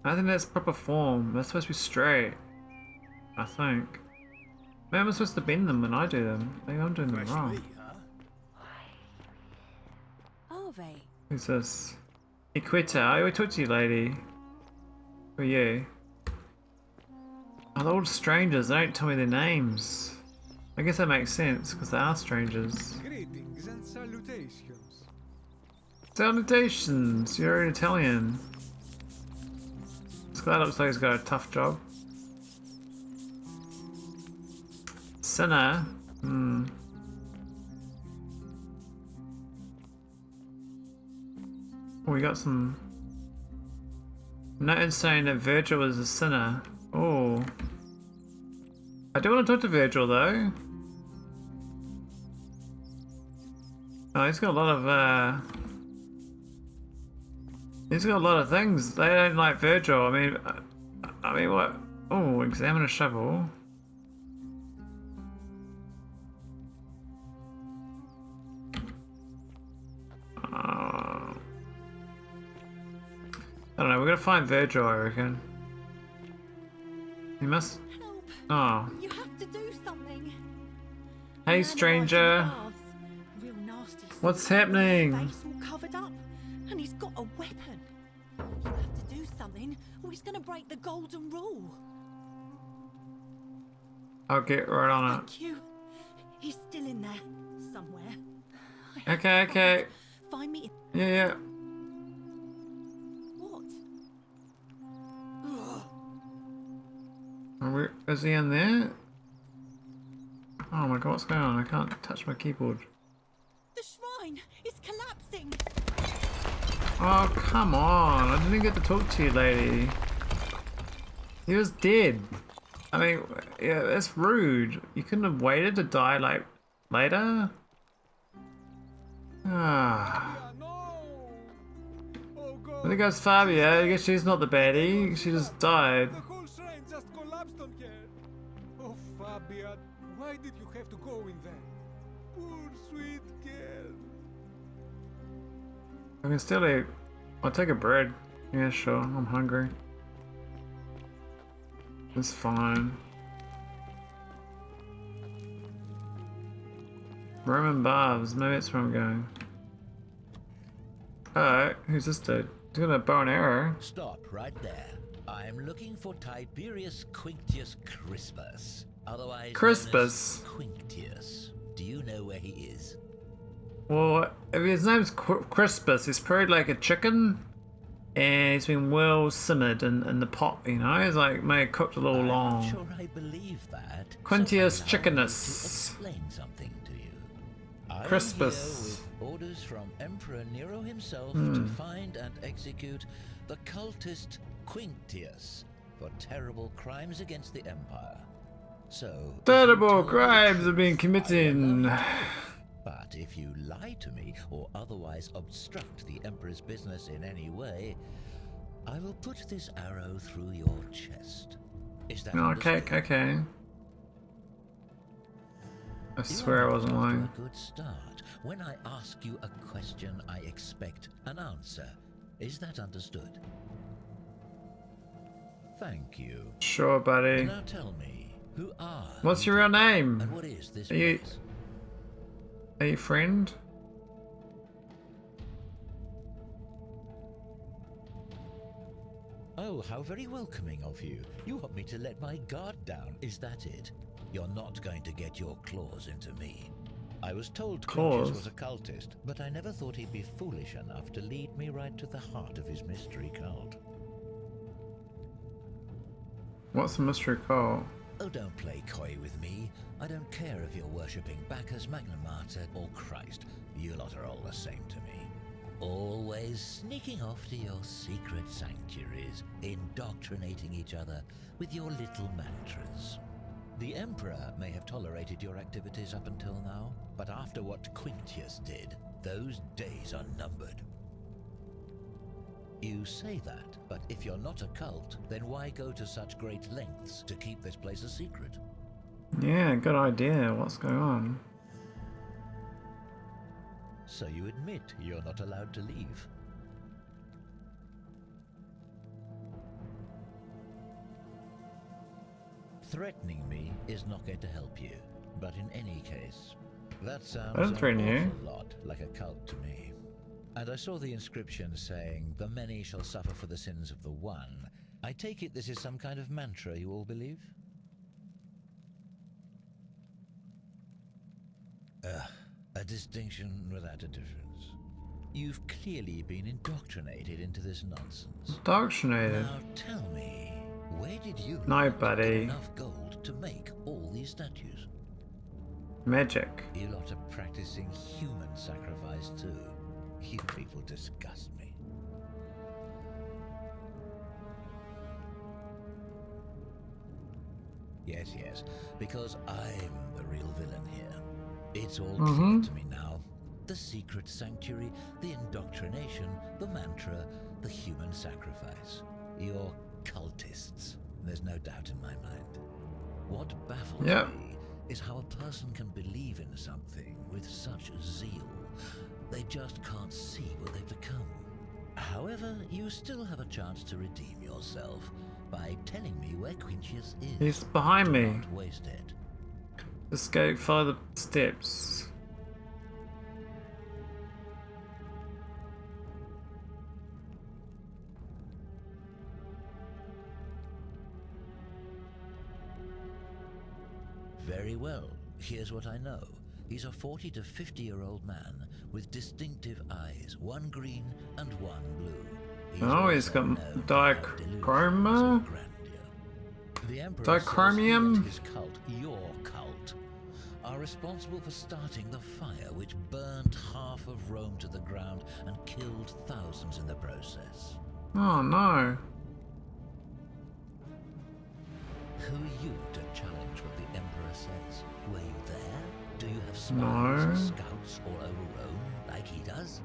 I think that's proper form. They're supposed to be straight. I think. Maybe I'm supposed to bend them when I do them. Maybe I'm doing them wrong. Meat, huh? Are they? Who's this? Equita. I always talk to you, lady. Who are you? Oh, they're all strangers. They don't tell me their names. I guess that makes sense because they are strangers. Greetings and salutations. Salutations. You're an Italian. This guy looks like he's got a tough job. Sinner. Hmm. Oh, we got some. Note saying that Virgil is a sinner. Oh. I do want to talk to Virgil though. Oh, he's got a lot of he's got a lot of things. They don't like Virgil. I mean what? Oh, examine a shovel. I don't know, we're gonna find Virgil, I reckon. He must. Help! Oh. You have to do something. Hey, stranger. Real nasty. What's happening? Face all covered up, and he's got a weapon. You have to do something, or he's gonna break the golden rule. I'll get right on it. Thank you. He's still in there somewhere. Okay, okay. Find me. Yeah. What? Is he in there? Oh my god, what's going on? I can't touch my keyboard. The shrine is collapsing. Oh, come on. I didn't get to talk to you, lady. He was dead. I mean, yeah, that's rude. You couldn't have waited to die, like, later? Ah. There goes Fabia. I guess she's not the baddie. She just died. The whole shrine just collapsed on her. Oh, Fabia, why did you have to go in there? Poor sweet girl. I can still eat. I'll take a bread. Yeah, sure. I'm hungry. It's fine. Roman baths. Maybe that's where I'm going. Alright, who's this dude? He's got a bow and arrow. Stop right there. I'm looking for Tiberius Quinctius Crispus, otherwise Crispus. known as Quinctius. Do you know where he is? Well, if his name's Crispus, he's probably like a chicken, and he's been well simmered in the pot, you know? He's like maybe cooked a little long. I'm not sure I believe that. Quintius so chickenus. explain something to you. Crispus. I'm here with orders from Emperor Nero himself to find and execute the cultist Quinctius for terrible crimes against the Empire. So terrible crimes are being committed. But if you lie to me or otherwise obstruct the Emperor's business in any way, I will put this arrow through your chest. Is that Okay, understood? okay. I swear I wasn't You are lying. off to a good start. When I ask you a question, I expect an answer. Is that understood? Thank you. Sure, buddy. Now tell me, who are What's you your real people, name? and what is this Are you place? a friend? Oh, how very welcoming of you. You want me to let my guard down, is that it? You're not going to get your claws into me. I was told Quintus was a cultist, but I never thought he'd be foolish enough to lead me right to the heart of his mystery cult. What's a mystery cult? Oh, don't play coy with me. I don't care if you're worshipping Bacchus, Magna Mater, or Christ. You lot are all the same to me. Always sneaking off to your secret sanctuaries, indoctrinating each other with your little mantras. The Emperor may have tolerated your activities up until now, but after what Quintius did, those days are numbered. You say that, but if you're not a cult, then why go to such great lengths to keep this place a secret? Yeah, good idea. What's going on? So you admit you're not allowed to leave? Threatening me is not going to help you, but in any case, that sounds I don't threaten you. an awful lot like a cult to me. And I saw the inscription saying, "The many shall suffer for the sins of the one." I take it this is some kind of mantra you all believe? A distinction without a difference. You've clearly been indoctrinated into this nonsense. Indoctrinated? Now tell me, where did you No, get buddy. enough gold to make all these statues? Magic. You lot are practicing human sacrifice too. You people disgust me. Yes, because I'm the real villain here. It's all clear to me now. The secret sanctuary, the indoctrination, the mantra, the human sacrifice. You're cultists. There's no doubt in my mind. What baffles me is how a person can believe in something with such zeal. They just can't see what they've become. However, you still have a chance to redeem yourself by telling me where Quintius is. He's behind me. Don't waste it. Just go follow the steps. Very well. Here's what I know. He's a 40 to 50-year-old man with distinctive eyes, one green and one blue. Oh, he's got dichroma? The Emperor Dichromium? says he and his cult, your cult, are responsible for starting the fire which burned half of Rome to the ground and killed thousands in the process. Oh no. Who are you to challenge what the Emperor says? Were you there? Do you have spies No. and scouts all over Rome like he does?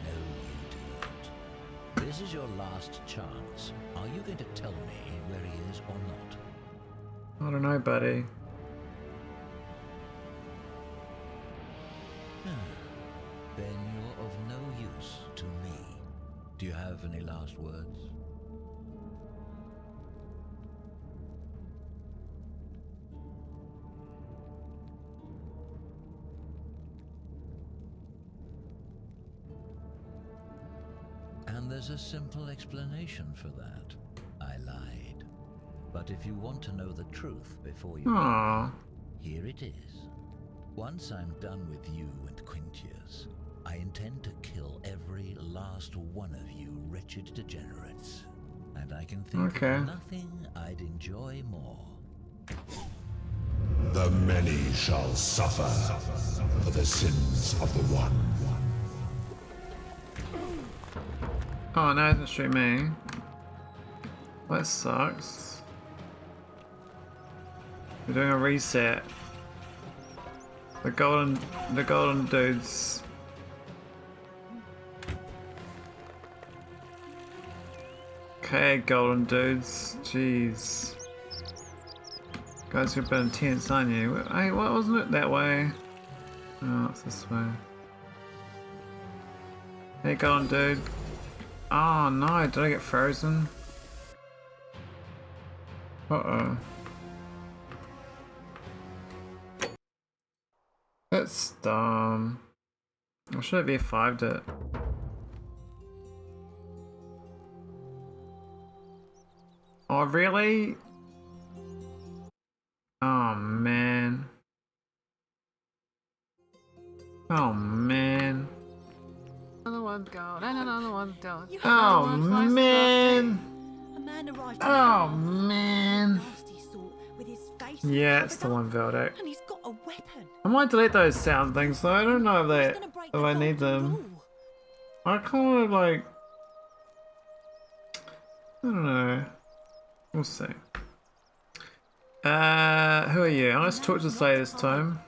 No, you do not. This is your last chance. Are you going to tell me where he is or not? I don't know, buddy. Then you're of no use to me. Do you have any last words? And there's a simple explanation for that. I lied. But if you want to know the truth before you Aww. here it is. Once I'm done with you and Quintius, I intend to kill every last one of you wretched degenerates. And I can think of nothing I'd enjoy more. The many shall suffer for the sins of the one. Oh no, that's shoot me. That sucks. We're doing a reset. The golden dudes. Okay, golden dudes. Jeez. Guys, you're a bit intense, aren't you? Hey, what wasn't it that way? Oh, it's this way. Hey, golden dude. Oh no, did I get frozen? Uh-oh. That's dumb. I should have F5'd it. Oh, really? Oh, man. Oh, man. Another one gone, and another one gone. Oh, man. Oh, man. Yeah, it's the one Veldic. And he's got a weapon. I might delete those sound things though. I don't know if I need them. I kind of like. I don't know. We'll see. Who are you? I'm gonna talk to Slay this time.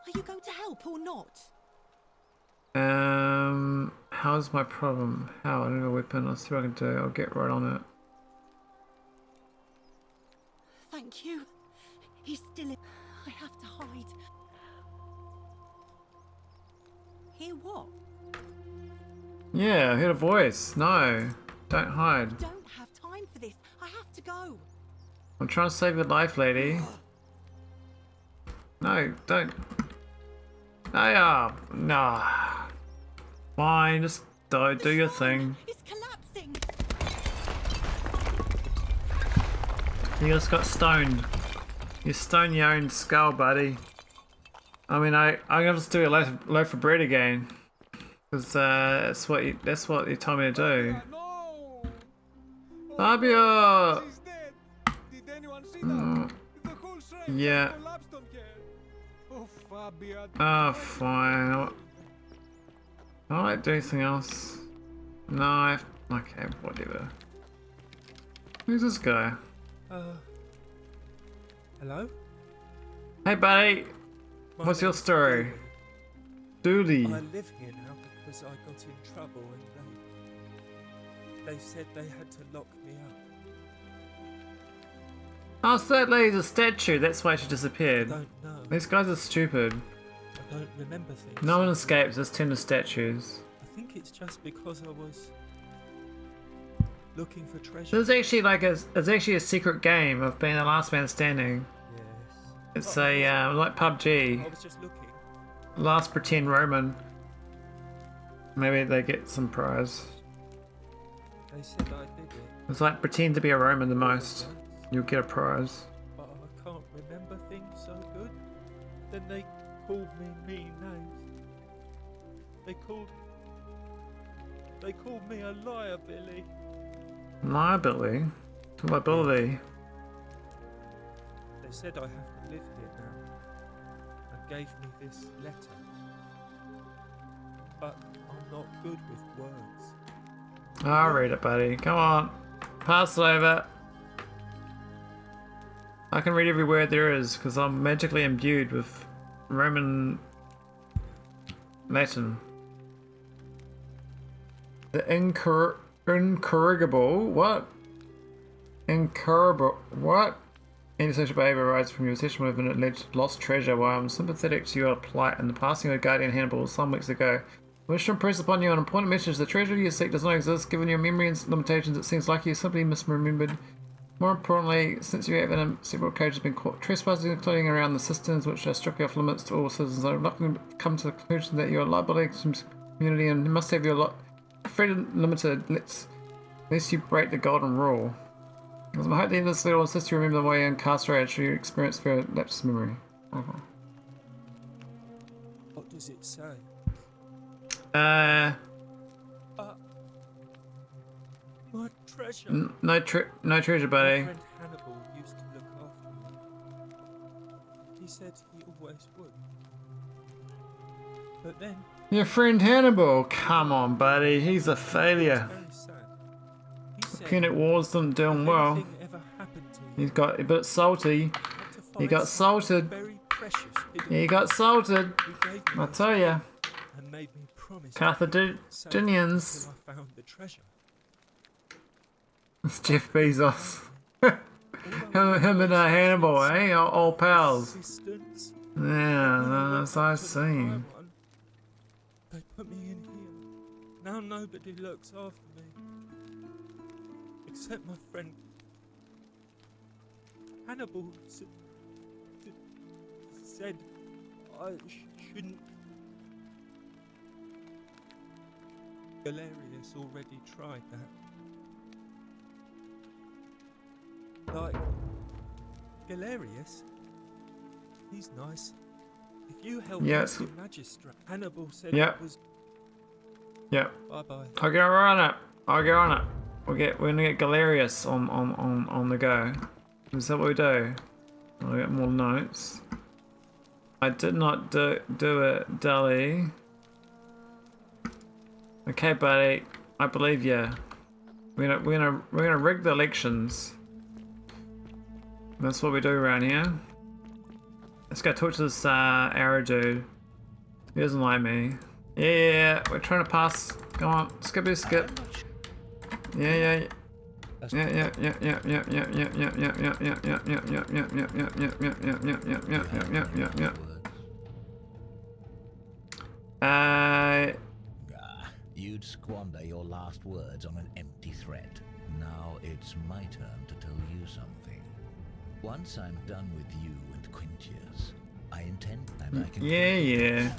Are you going to help or not? How's my problem? How? I don't have a weapon. I'll see what I can do. I'll get right on it. Thank you. He's still in. I have to hide. Hear what? Yeah, I heard a voice. No, don't hide. I don't have time for this. I have to go. I'm trying to save your life, lady. No, don't. No. Fine, just do your thing. It's collapsing. You just got stoned. You stoned your own skull, buddy. I mean, I'm gonna just do a loaf of bread again, because that's what you told me to do. Fabio. Yeah. Oh, fine. I might do anything else. No, okay, whatever. Who's this guy? Hello? Hey, buddy. What's your story? Dooley. I live here now because I got in trouble and they said they had to lock me up. Oh, so that lady's a statue. That's why she disappeared. I don't know. These guys are stupid. I don't remember things. No one escapes. There's 10 statues. I think it's just because I was looking for treasure. There's actually it's actually a secret game of being the last man standing. Yes. It's like PUBG. I was just looking. Last pretend Roman. Maybe they get some prize. They said I did it. It's like pretend to be a Roman the most. You'll get a prize. But I can't remember things so good. Then they called me mean names. They called me a liar, Billy. Liability? Liability? They said I have to live here now, and gave me this letter. But I'm not good with words. I'll read it, buddy. Come on. Pass it over. I can read every word there is, because I'm magically imbued with Roman Latin. The incorrigible, what? Incurable, what? Antisocial behavior arises from your obsession with an alleged lost treasure. While I'm sympathetic to your plight and the passing of Guardian Hannibal some weeks ago, I wish to impress upon you an important message. The treasure you seek does not exist. Given your memory and limitations, it seems like you simply misremembered. More importantly, since you have on several occasions been caught trespassing, including around the cisterns, which are strictly off limits to all citizens, I'm reluctant to come to the conclusion that you are liable to the community and must have your freedom limited, lest you break the golden rule. As I hope the end of this letter will assist you remember the way you incarcerated should you experience for lapse memory. Okay. What does it say? My treasure. No treasure, buddy. My friend Hannibal used to look after me. He said he always would. But then... Your friend Hannibal? Come on, buddy. He's a failure. Punic Wars didn't do him well. He's got a bit salty. He got salted. precious hidden He got salted. He gave me I this tell ya. and made me promise Carthaginians. until I found the treasure. It's Jeff Bezos. him and Hannibal, eh? Old pals. Assistance. Yeah, that's I see. They put me in here. Now nobody looks after me. Except my friend Hannibal said I shouldn't. Galerius already tried that. Like, Galerius? He's nice. If you help Yes. the magistrate, Hannibal said Yep. it was. Yep. Bye-bye. I'll get on it. I'll get on it. We're gonna get Galerius on the go. Is that what we do? I'll get more notes. I did not do it, Deli. Okay, buddy. I believe you. We're gonna rig the elections. That's what we do around here. Let's go talk to this arrow dude. He doesn't like me. Yeah, we're trying to pass. Go on, skippy skip. Yeah. You'd squander your last words on an empty threat. Now it's my turn to tell you something. Once I'm done with you and Quintius, I intend and I can. Yeah.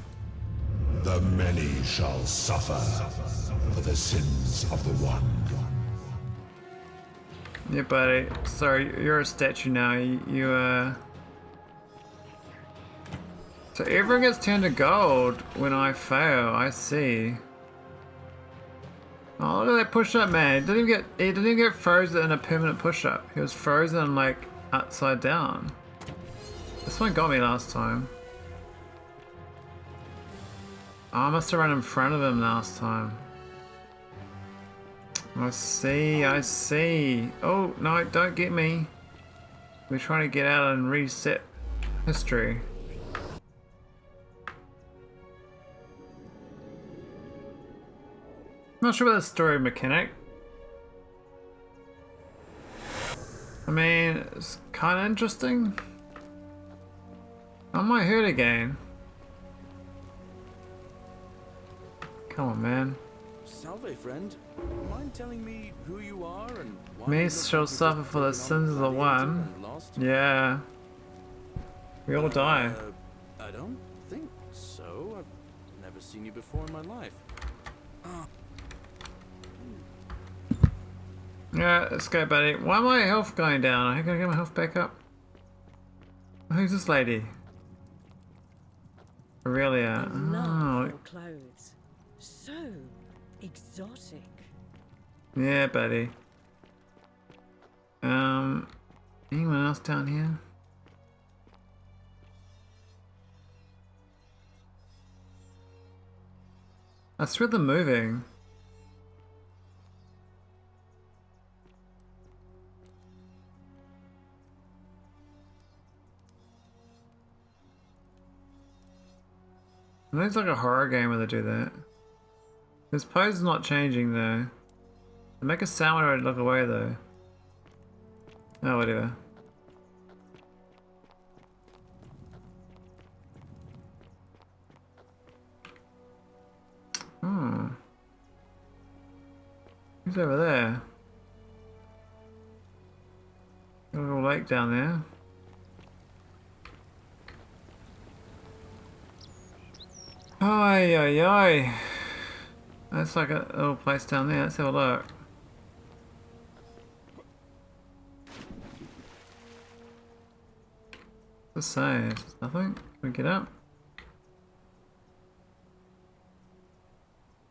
The many shall suffer for the sins of the one. Yeah, buddy. Sorry, you're a statue now. So everyone gets turned to gold when I fail. I see. Oh, look at that push-up, man. He didn't even get frozen in a permanent push-up. He was frozen like upside down. This one got me last time. Oh, I must have run in front of him last time. I see. Oh, no, don't get me. We're trying to get out and reset history. Not sure about the story mechanic. I mean, it's kind of interesting. I might hurt again. Come on, man. Salve, friend. Mind telling me who you are and why Me you look shall like you've suffer just for the taken on sins of the gladiator one. and lost? Yeah. We all die. I don't think so. I've never seen you before in my life. Yeah, let's go, buddy. Why am my health going down? I gotta get my health back up. Who's this lady? Aurelia. Oh, Your clothes. So exotic. yeah, buddy. Anyone else down here? I swear they're moving. I know it's like a horror game where they do that. His pose is not changing though. They make a sound when I look away though. Oh, whatever. Hmm. Who's over there? Got a little lake down there. Ay. That's like a little place down there. Let's have a look. What's it say? There's nothing. Can we get up?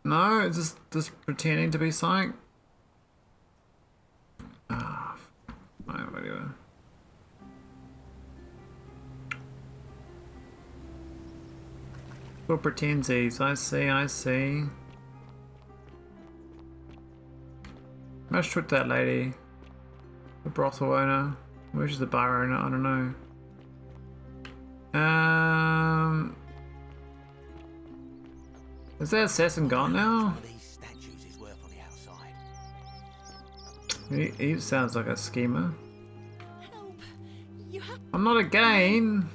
No, it's just pretending to be something. Ah, whatever. Little pretensies. I see. Let's trick that lady. The brothel owner. Where's the bar owner? I don't know. Is that assassin gone now? He sounds like a schemer. I'm not a gain.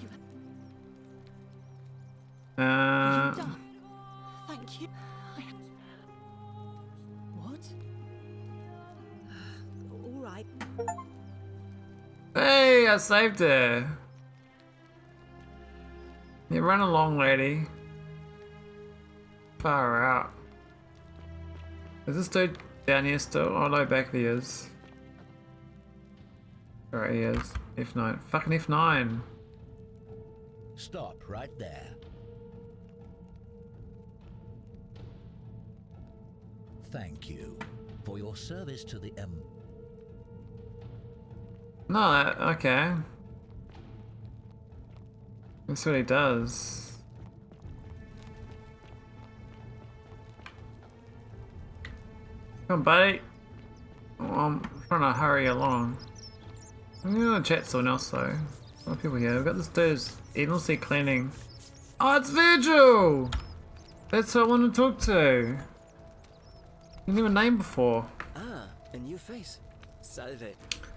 Thank you. What? All right. Hey, I saved her. Yeah, run along, lady. Far out. Is this dude down here still? Oh no, back he is. Alright, he is. F9. Fucking F9. Stop right there. Thank you for your service to the No, okay. That's what he does. Come on, buddy. Oh, I'm trying to hurry along. I'm gonna chat to someone else though. A lot of people here. We've got this dude's endlessly cleaning. Oh, it's Virgil! That's who I want to talk to. You never named before. Ah, a new face. Salve,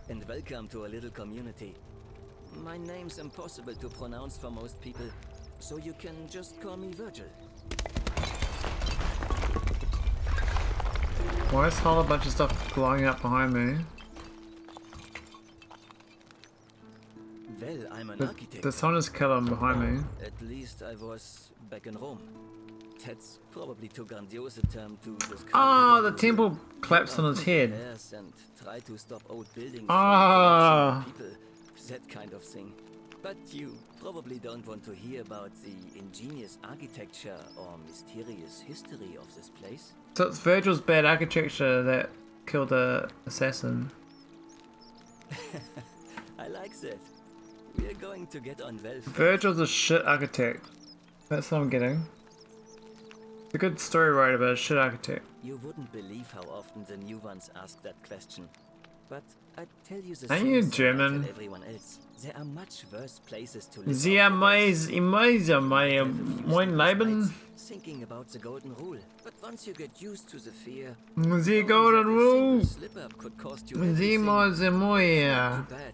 and welcome to a little community. My name's impossible to pronounce for most people, so you can just call me Virgil. Why is a whole bunch of stuff blowing up behind me? Well, I'm an architect. The sun is killing behind me. At least I was back in Rome. That's probably too grandiose a term to describe. Ah, the temple collapsed on his head. And try to stop old buildings Ah. from people, that kind of thing. But you probably don't want to hear about the ingenious architecture or mysterious history of this place. So it's Virgil's bad architecture that killed the assassin. I like that. We're going to get on well. Virgil's a shit architect. That's what I'm getting. It's a good story right about a shit architect. You wouldn't believe how often the new ones ask that question. But I tell you the Are you same thing I German? tell everyone else. There are much worse places to live. Sie mein Leben. Thinking about the golden rule. But once you get used to the fear, The golden rule. slip-up could cost you Sie everything. moi It's not moi. too bad.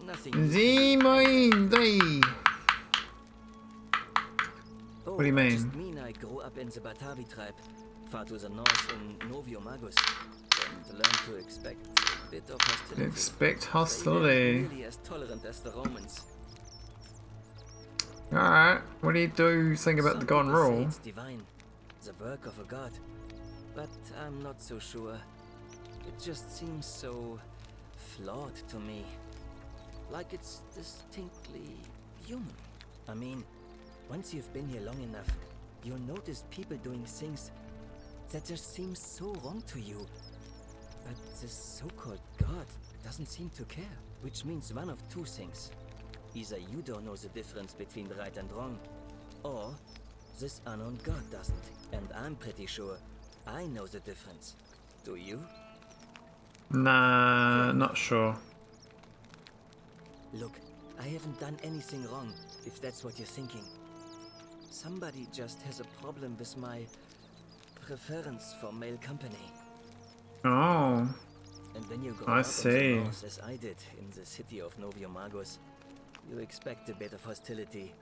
Nothing. Sie mein day. Oh, What do you I mean? just mean I grew up in the Batavi tribe, far to the north in Novio Magus, and learned to expect a bit of hostility. Expect They hostility. weren't really as tolerant as the Romans. Alright, what do you think about the golden Some people say rule? it's divine, the work of a god, but I'm not so sure. It just seems so flawed to me, like it's distinctly human. I mean, once you've been here long enough, you'll notice people doing things that just seem so wrong to you. But this so-called god doesn't seem to care, which means one of two things. Either you don't know the difference between right and wrong, or this unknown god doesn't. And I'm pretty sure I know the difference. Do you? Nah, not sure. Look, I haven't done anything wrong, if that's what you're thinking. Somebody just has a problem with my preference for male company. Oh, And when you go I out in see. the north, as I did in the city of Novio Magus, you expect a bit of hostility.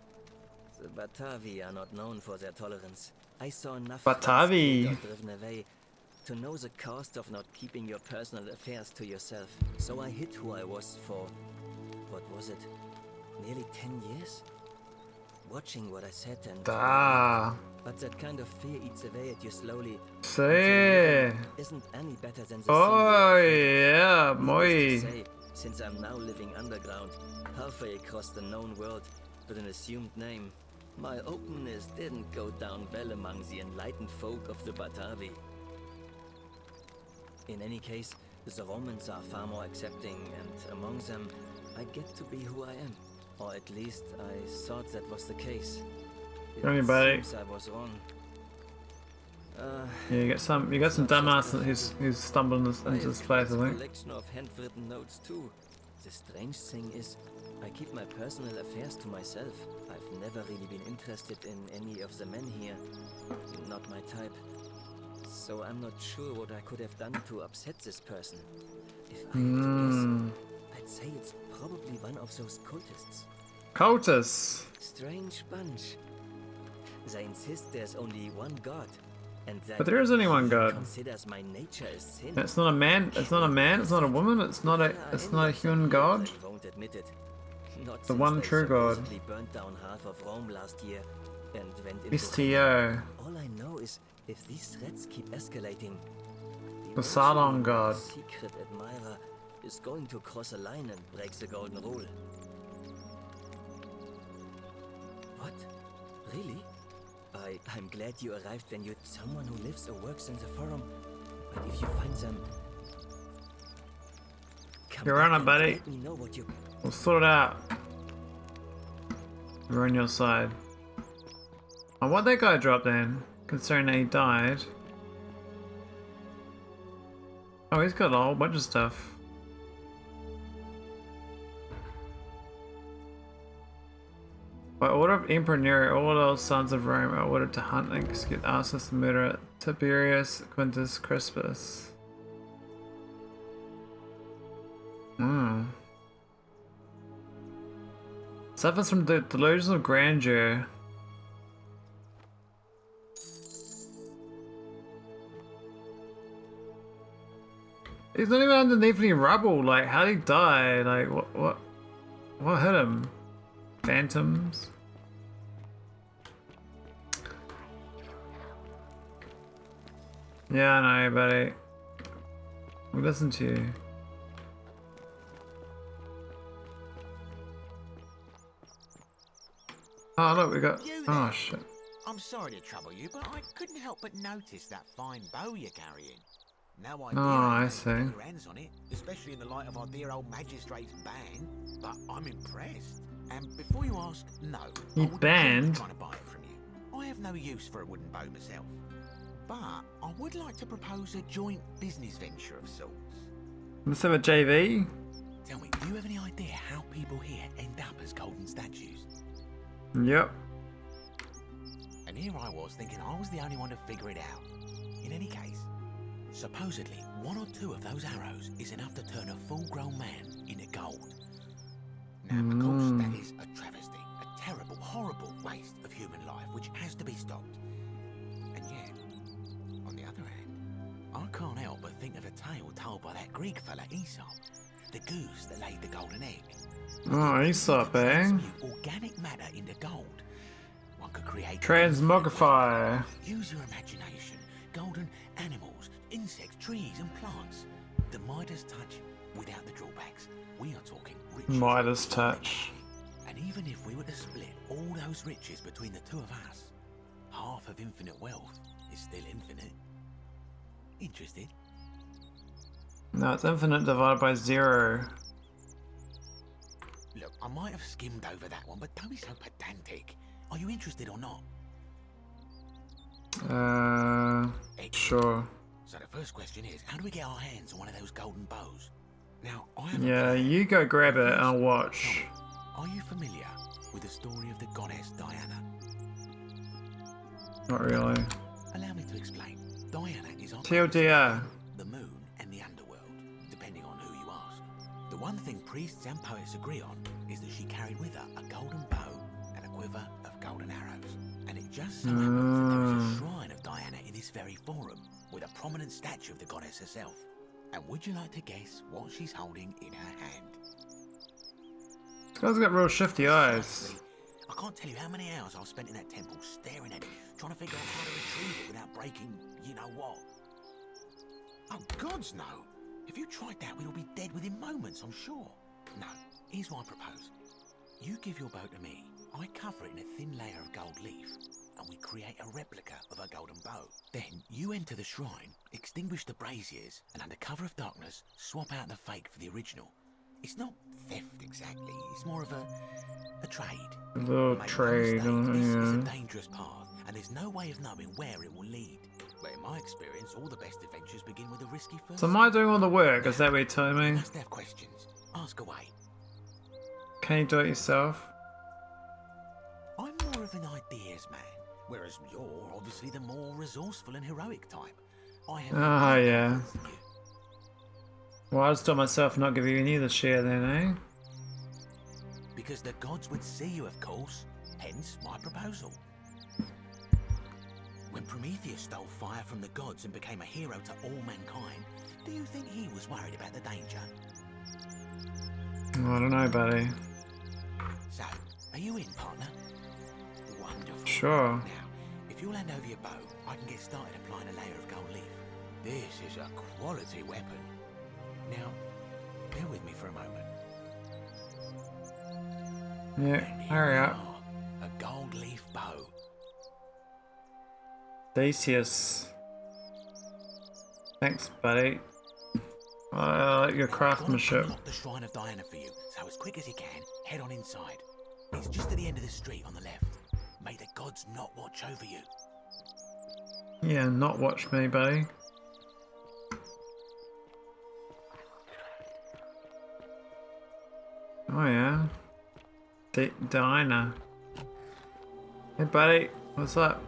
The Batavi are not known for their tolerance. I saw enough Batavi. friends killed or driven away to know the cost of not keeping your personal affairs to yourself. So I hid who I was for, what was it, nearly 10 years? Watching what I said and Ah. but that kind of fear eats away at you slowly. Sí. Isn't any better than the Oh thing yeah, Needless muy. to say, since I'm now living underground, halfway across the known world with an assumed name, my openness didn't go down well among the enlightened folk of the Batavi. In any case, the Romans are far more accepting, and among them, I get to be who I am. Or at least I thought that was the case. It Anybody? seems I was wrong. Yeah, you got some dumbass who's stumbling into this place, I think. Collection of handwritten notes too. The strange thing is, I keep my personal affairs to myself. I've never really been interested in any of the men here. Not my type. So I'm not sure what I could have done to upset this person. If I had to guess, I'd say it's probably one of those cultists. Cultists? Strange bunch. They insist there's only one god. And that But there is only one god. considers my nature as sin. It's not a man, it's not a man, it's not a woman, it's not a human god. I won't admit it. Not The since one they true god. supposedly burnt down half of Rome last year and went into STO. all I know is if these threats keep escalating, The Salon god. secret admirer is going to cross a line and break the golden rule. What? Really? I'm glad you arrived when you're someone who lives or works in the forum. But if you find them, You're on it, buddy. let me know what you. We'll sort it out. We're on your side. Oh, what'd that guy drop then? Considering that he died. Oh, he's got a whole bunch of stuff. By order of Emperor Nero, all those sons of Rome are ordered to hunt and execute Arsus and murder Tiberius Quintus Crispus. Suffers from delusions of grandeur. He's not even underneath any rubble. Like, how'd he die? Like, what hit him? Phantoms? Yeah, I know, buddy. We listen to you. Oh, look, we got. Oh, shit. I'm sorry to trouble you, but I couldn't help but notice that fine bow you're carrying. Now I I see. get your hands on it, especially in the light of our dear old magistrate's ban, but I'm impressed. And before you ask, no, He I wouldn't banned? be trying to buy it from you. I have no use for a wooden bow myself, but I would like to propose a joint business venture of sorts. Let's have a JV. Tell me, do you have any idea how people here end up as golden statues? Yep. And here I was thinking I was the only one to figure it out. In any case, supposedly one or two of those arrows is enough to turn a full-grown man into gold. Now, of course, that is a travesty, a terrible, horrible waste of human life which has to be stopped. And yet, on the other hand, I can't help but think of a tale told by that Greek fella Aesop, the goose that laid the golden egg. Oh, Aesop, eh? Organic matter into gold. One could create Transmogrify. Use your imagination. Golden animals, insects, trees, and plants. The Midas touch without the drawbacks. We are talking riches. Midas touch. And even if we were to split all those riches between the two of us, half of infinite wealth is still infinite. Interested? No, it's infinite divided by 0. Look, I might have skimmed over that one, but don't be so pedantic. Are you interested or not? Sure. So the first question is, how do we get our hands on one of those golden bows? Now, I have Yeah, you go grab it and I'll watch. Are you familiar with the story of the goddess Diana? Not really. Allow me to explain. Diana is our TLDR. the moon and the underworld, depending on who you ask. The one thing priests and poets agree on is that she carried with her a golden bow and a quiver of golden arrows. And it just so happens that there is a shrine of Diana in this very forum, with a prominent statue of the goddess herself. And would you like to guess what she's holding in her hand? This guy's got real shifty eyes. I can't tell you how many hours I've spent in that temple staring at it, trying to figure out how to retrieve it without breaking you know what. Oh, gods no! If you tried that, we'd all be dead within moments, I'm sure. No, here's what I propose. You give your bow to me, I cover it in a thin layer of gold leaf, and we create a replica of a golden bow. Then you enter the shrine, extinguish the braziers, and under cover of darkness, swap out the fake for the original. It's not theft exactly, it's more of a trade. A little trade, This is a yeah. dangerous path, and there's no way of knowing where it will lead. But in my experience, all the best adventures begin with a risky first. So am I doing all the work? Is that what you're telling me? You must have questions. Ask away. Can you do it yourself? I'm more of an ideas man, whereas you're obviously the more resourceful and heroic type. I have Oh, yeah. Well, I'll just do it myself and not give you any of the share then, eh? Because the gods would see you, of course. Hence my proposal. When Prometheus stole fire from the gods and became a hero to all mankind, do you think he was worried about the danger? I don't know, buddy. So, are you in, partner? Wonderful. Sure. Now, if you'll hand over your bow, I can get started applying a layer of gold leaf. This is a quality weapon. Now, bear with me for a moment. Yeah, hurry up. A gold leaf bow. Theseus. Thanks, buddy. I like your craftsmanship. Unlock the Shrine of Diana for you, so as quick as you can, head on inside. It's just at the end of the street on the left. May the gods not watch over you. Yeah, not watch me, buddy. Oh yeah. Diana. Hey buddy, what's up?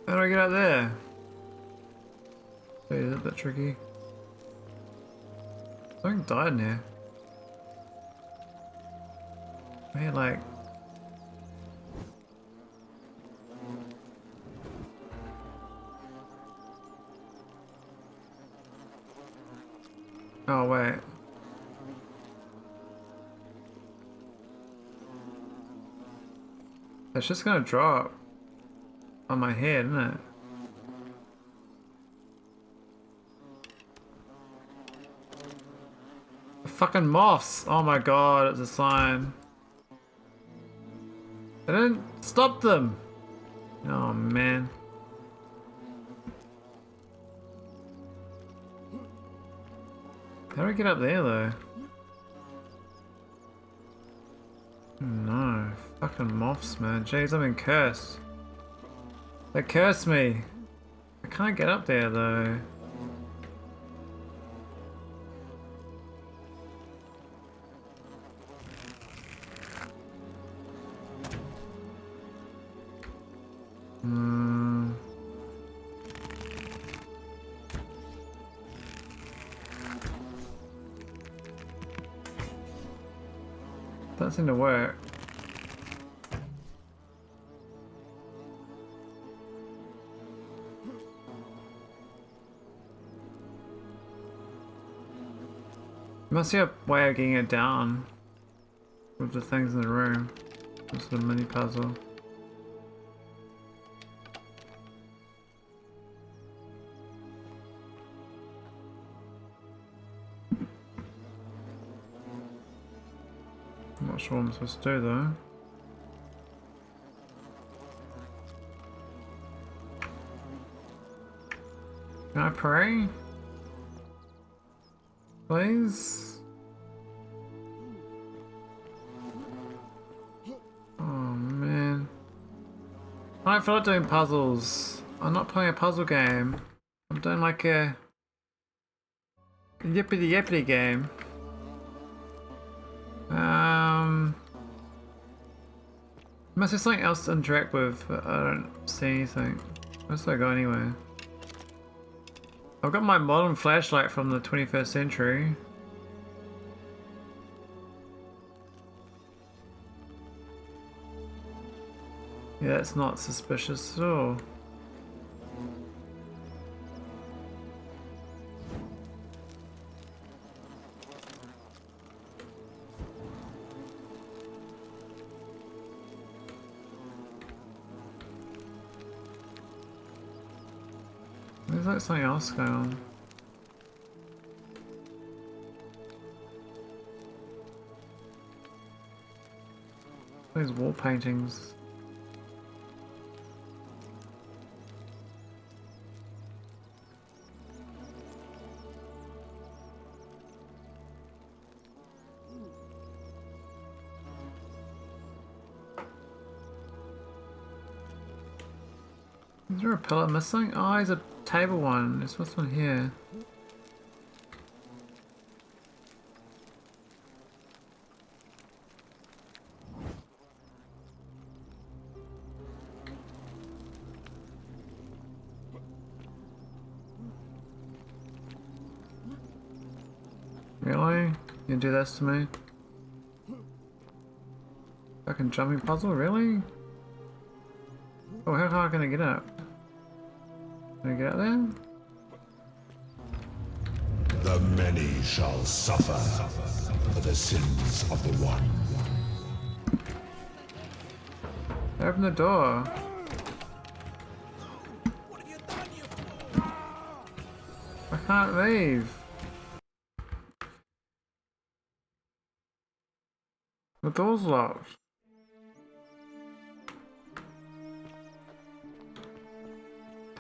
How do I get up there? Wait, is it a bit tricky? Something died in here. Hey, like... Oh, wait. It's just gonna drop on my head, isn't it? The fucking moths! Oh my god, it's a sign. I didn't stop them! Oh man. How do I get up there though? No, fucking moths, man. Jeez, I've been cursed. They cursed me. I can't get up there though. That seemed to work. Must be a way of getting it down with the things in the room. Just a mini puzzle. I'm not sure what I'm supposed to do though. Can I pray? Please? Oh man. I don't feel like doing puzzles. I'm not playing a puzzle game. I'm doing like a yippity yippity game. Must be something else to interact with, but I don't see anything. Where should I go anyway? I've got my modern flashlight from the 21st century. Yeah, that's not suspicious at all. There's like something else going on. Those wall paintings. Is there a pillar missing? Oh, there's a table one. There's this one here. Really? You do this to me? Fucking jumping puzzle, really? Oh, how hard can I get up? Can I get up there? The many shall suffer for the sins of the one. Open the door. I can't leave. The door's locked.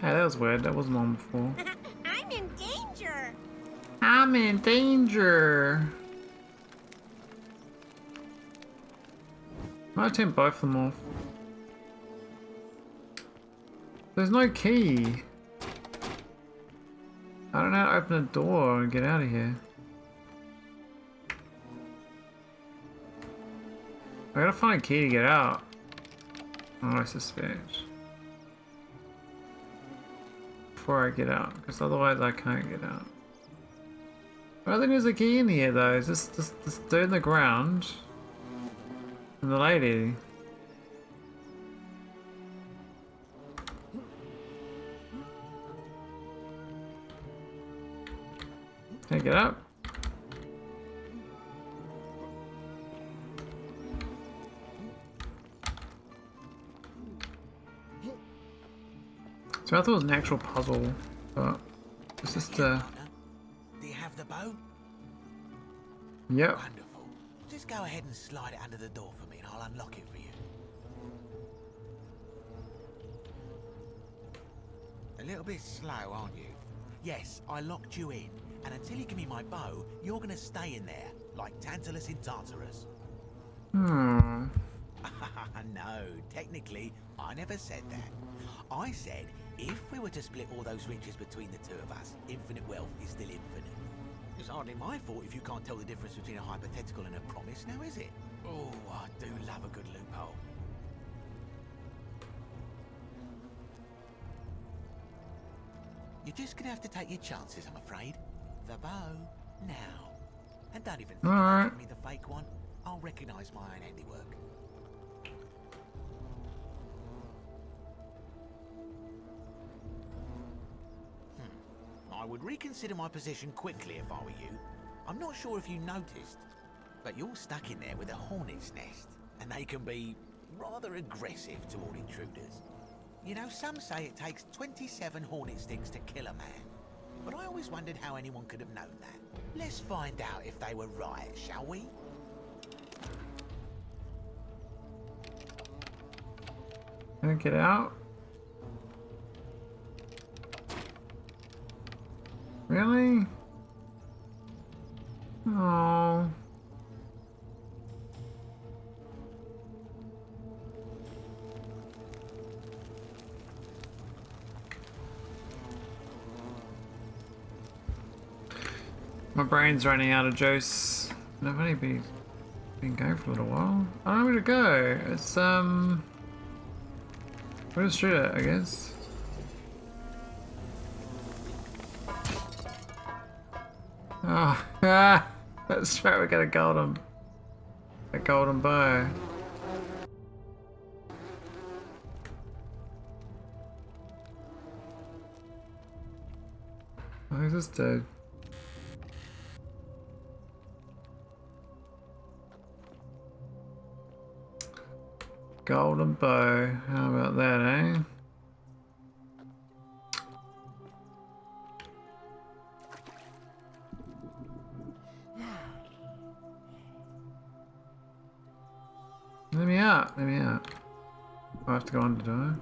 Hey, that was weird. That wasn't on before. I'm in danger. I'm in danger. Might turn both of them off. There's no key. I don't know how to open a door and get out of here. I gotta find a key to get out. Oh, I suspect. Before I get out, because otherwise I can't get out. I don't think there's a key in here though. It's just this dude in the ground. And the lady. Can I get up? So I thought it was an actual puzzle, but it's just Do you have the bow? Yep. Wonderful. Just go ahead and slide it under the door for me and I'll unlock it for you. A little bit slow, aren't you? Yes, I locked you in, and until you give me my bow, you're gonna stay in there, like Tantalus in Tartarus. Hmm. No, technically, I never said that. I said, if we were to split all those riches between the two of us, infinite wealth is still infinite. It's hardly my fault if you can't tell the difference between a hypothetical and a promise, now is it? Oh, I do love a good loophole. You're just gonna have to take your chances, I'm afraid. The bow, now. And don't even think about giving me the fake one. I'll recognise my own handiwork. I would reconsider my position quickly if I were you. I'm not sure if you noticed, but you're stuck in there with a hornet's nest, and they can be rather aggressive toward intruders. You know, some say it takes 27 hornet stings to kill a man, but I always wondered how anyone could have known that. Let's find out if they were right, shall we? Can I get out? Really? Oh. My brain's running out of juice. And I've only been going for a little while. I don't know where to go. It's we'll just shoot it, I guess. Oh, that's right, we got a golden bow. Oh, who's this dude? Golden bow, how about that, eh? Let me out, let me out. I have to go under, do I?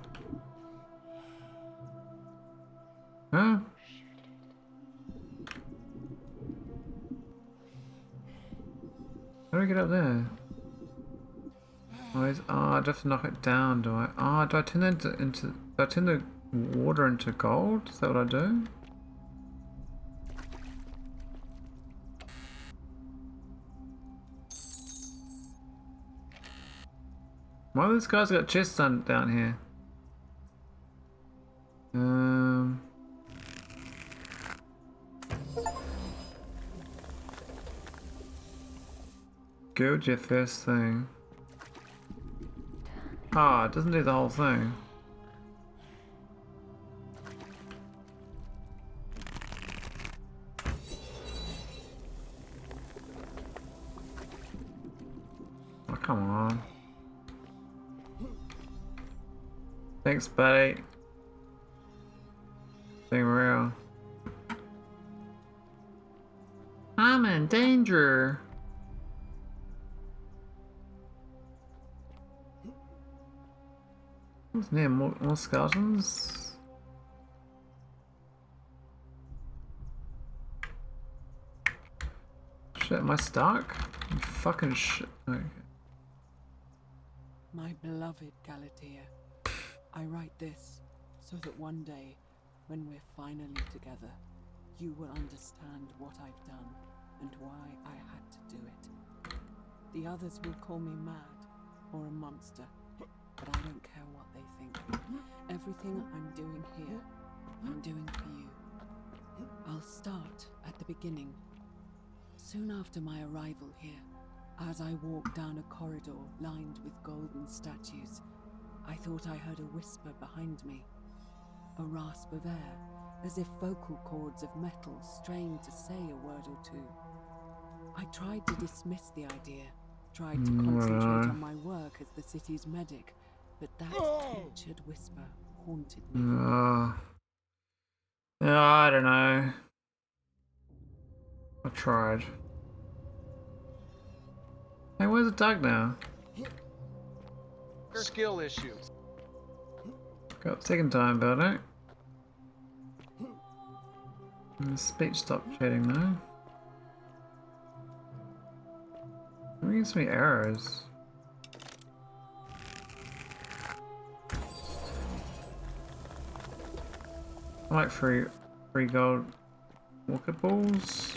Huh? How do I get up there? Oh, I have to knock it down, do I? Oh, do I turn that into do I turn the water into gold? Is that what I do? Why have these guys got chests down here? go to your first thing. Ah, it doesn't do the whole thing. Oh, come on. Thanks, buddy. Being real. I'm in danger. What's near more skeletons? Shit, am I stuck? You fucking shit. Okay. My beloved Galatea, I write this so that one day, when we're finally together, you will understand what I've done and why I had to do it. The others will call me mad or a monster, but I don't care what they think. Everything I'm doing here, I'm doing for you. I'll start at the beginning. Soon after my arrival here, as I walked down a corridor lined with golden statues, I thought I heard a whisper behind me. A rasp of air, as if vocal cords of metal strained to say a word or two. I tried to dismiss the idea, tried to concentrate on my work as the city's medic, but that tortured whisper haunted me. Yeah, I don't know. I tried. Hey, where's the dog now? Skill issue. Got second time about it. And the speech stopped chatting though. Let me get some arrows. I like free gold walker balls.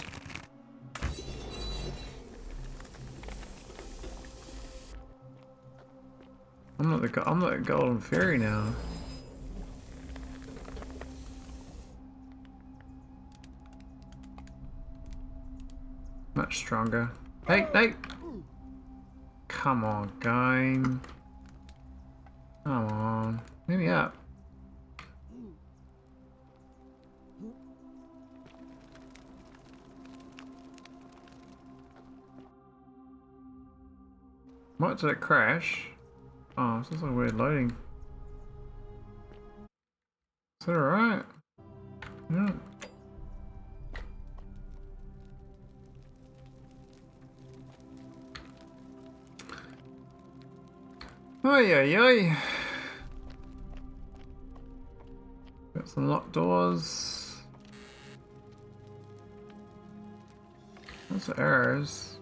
I'm not the golden fairy now. Much stronger. Hey, hey! Come on, game. Come on. Let me up. What, did it crash? Oh, this is a weird loading. Is that alright? Yeah. Oi, oi, oi. Got some locked doors. Lots of arrows.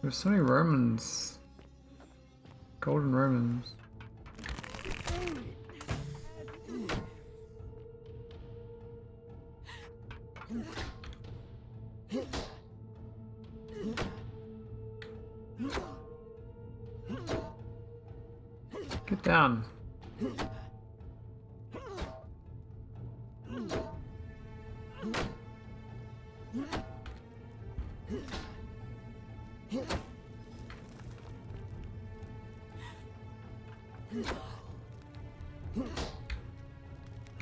There's so many Romans. Golden Romans. Get down.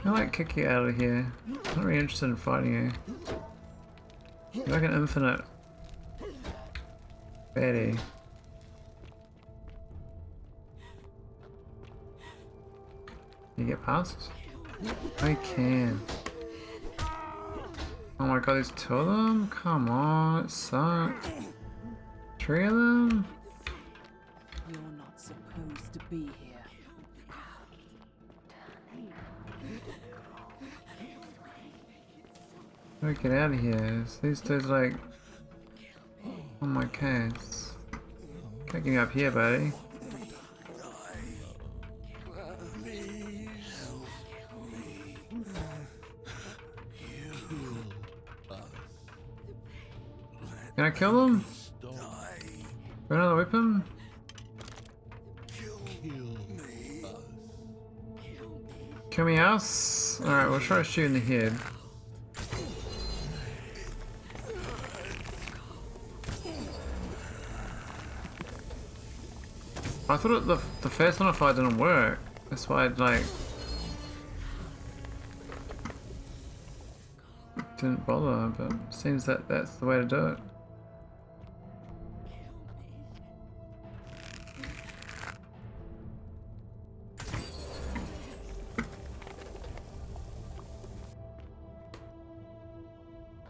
I might kick you out of here. I'm not really interested in fighting you. You're like an infinite baddie. Can you get past? I can. Oh my god, there's two of them? Come on, it sucks. Three of them? You're not supposed to be here. How do I get out of here? These dudes like on my case. Can't get me up here, buddy. Can I kill them? Got another weapon? Kill me, us? Alright, we'll try to shoot in the head. I thought the first one I tried didn't work. That's why I like didn't bother, but it seems that that's the way to do it.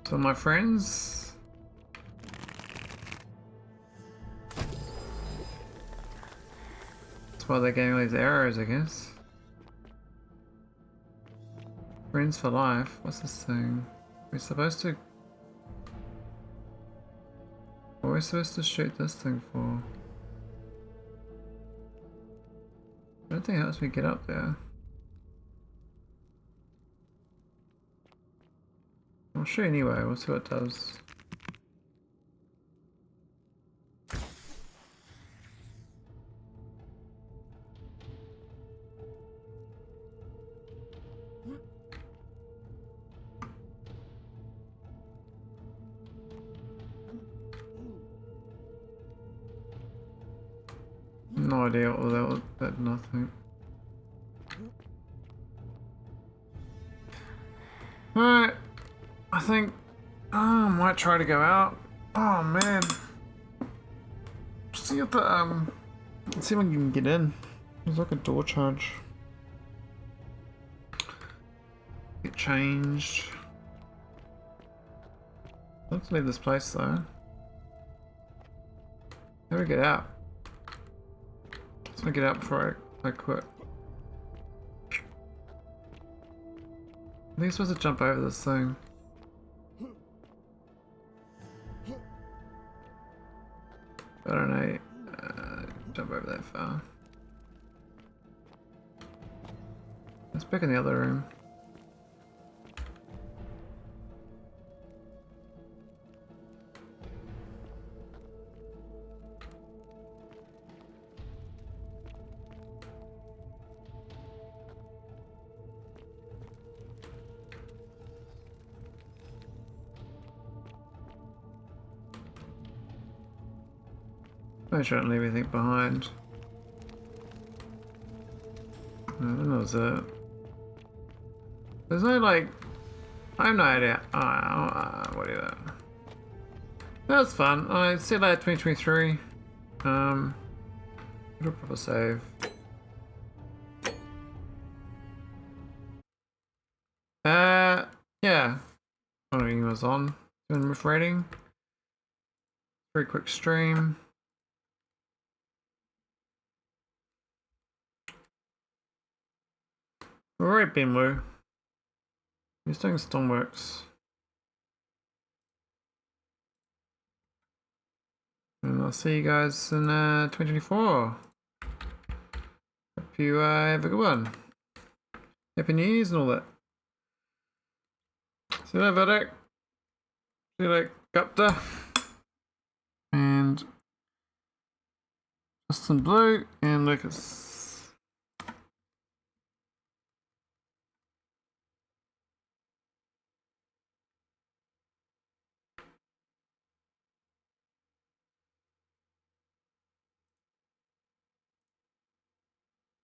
So my friends, that's why they're getting these arrows, I guess. Friends for life. What's this thing? We're supposed to. What are we supposed to shoot this thing for? I don't think it helps me get up there. I'll shoot anyway, we'll see what it does. No idea what that was, but nothing. Alright, I think I might try to go out. Oh man. See if the let's see if I can get in. There's like a door charge. Get changed. Let's leave this place though. How do we get out? Let's not get out before I quit. I think I'm supposed to jump over this thing. I don't know. Jump over that far. Let's back in the other room. I shouldn't leave anything behind. That was it. There's no like, I have no idea. Whatever. That was fun. I see you later, 2023. Do a proper save. Yeah. I don't know what was on. Doing with rating. Very quick stream. Alright, Benwu. He's doing Stoneworks. And I'll see you guys in 2024. Hope you have a good one. Happy New Year's and all that. See you later, Vidic. See you later, Gupta. And Justin Blue and Lucas.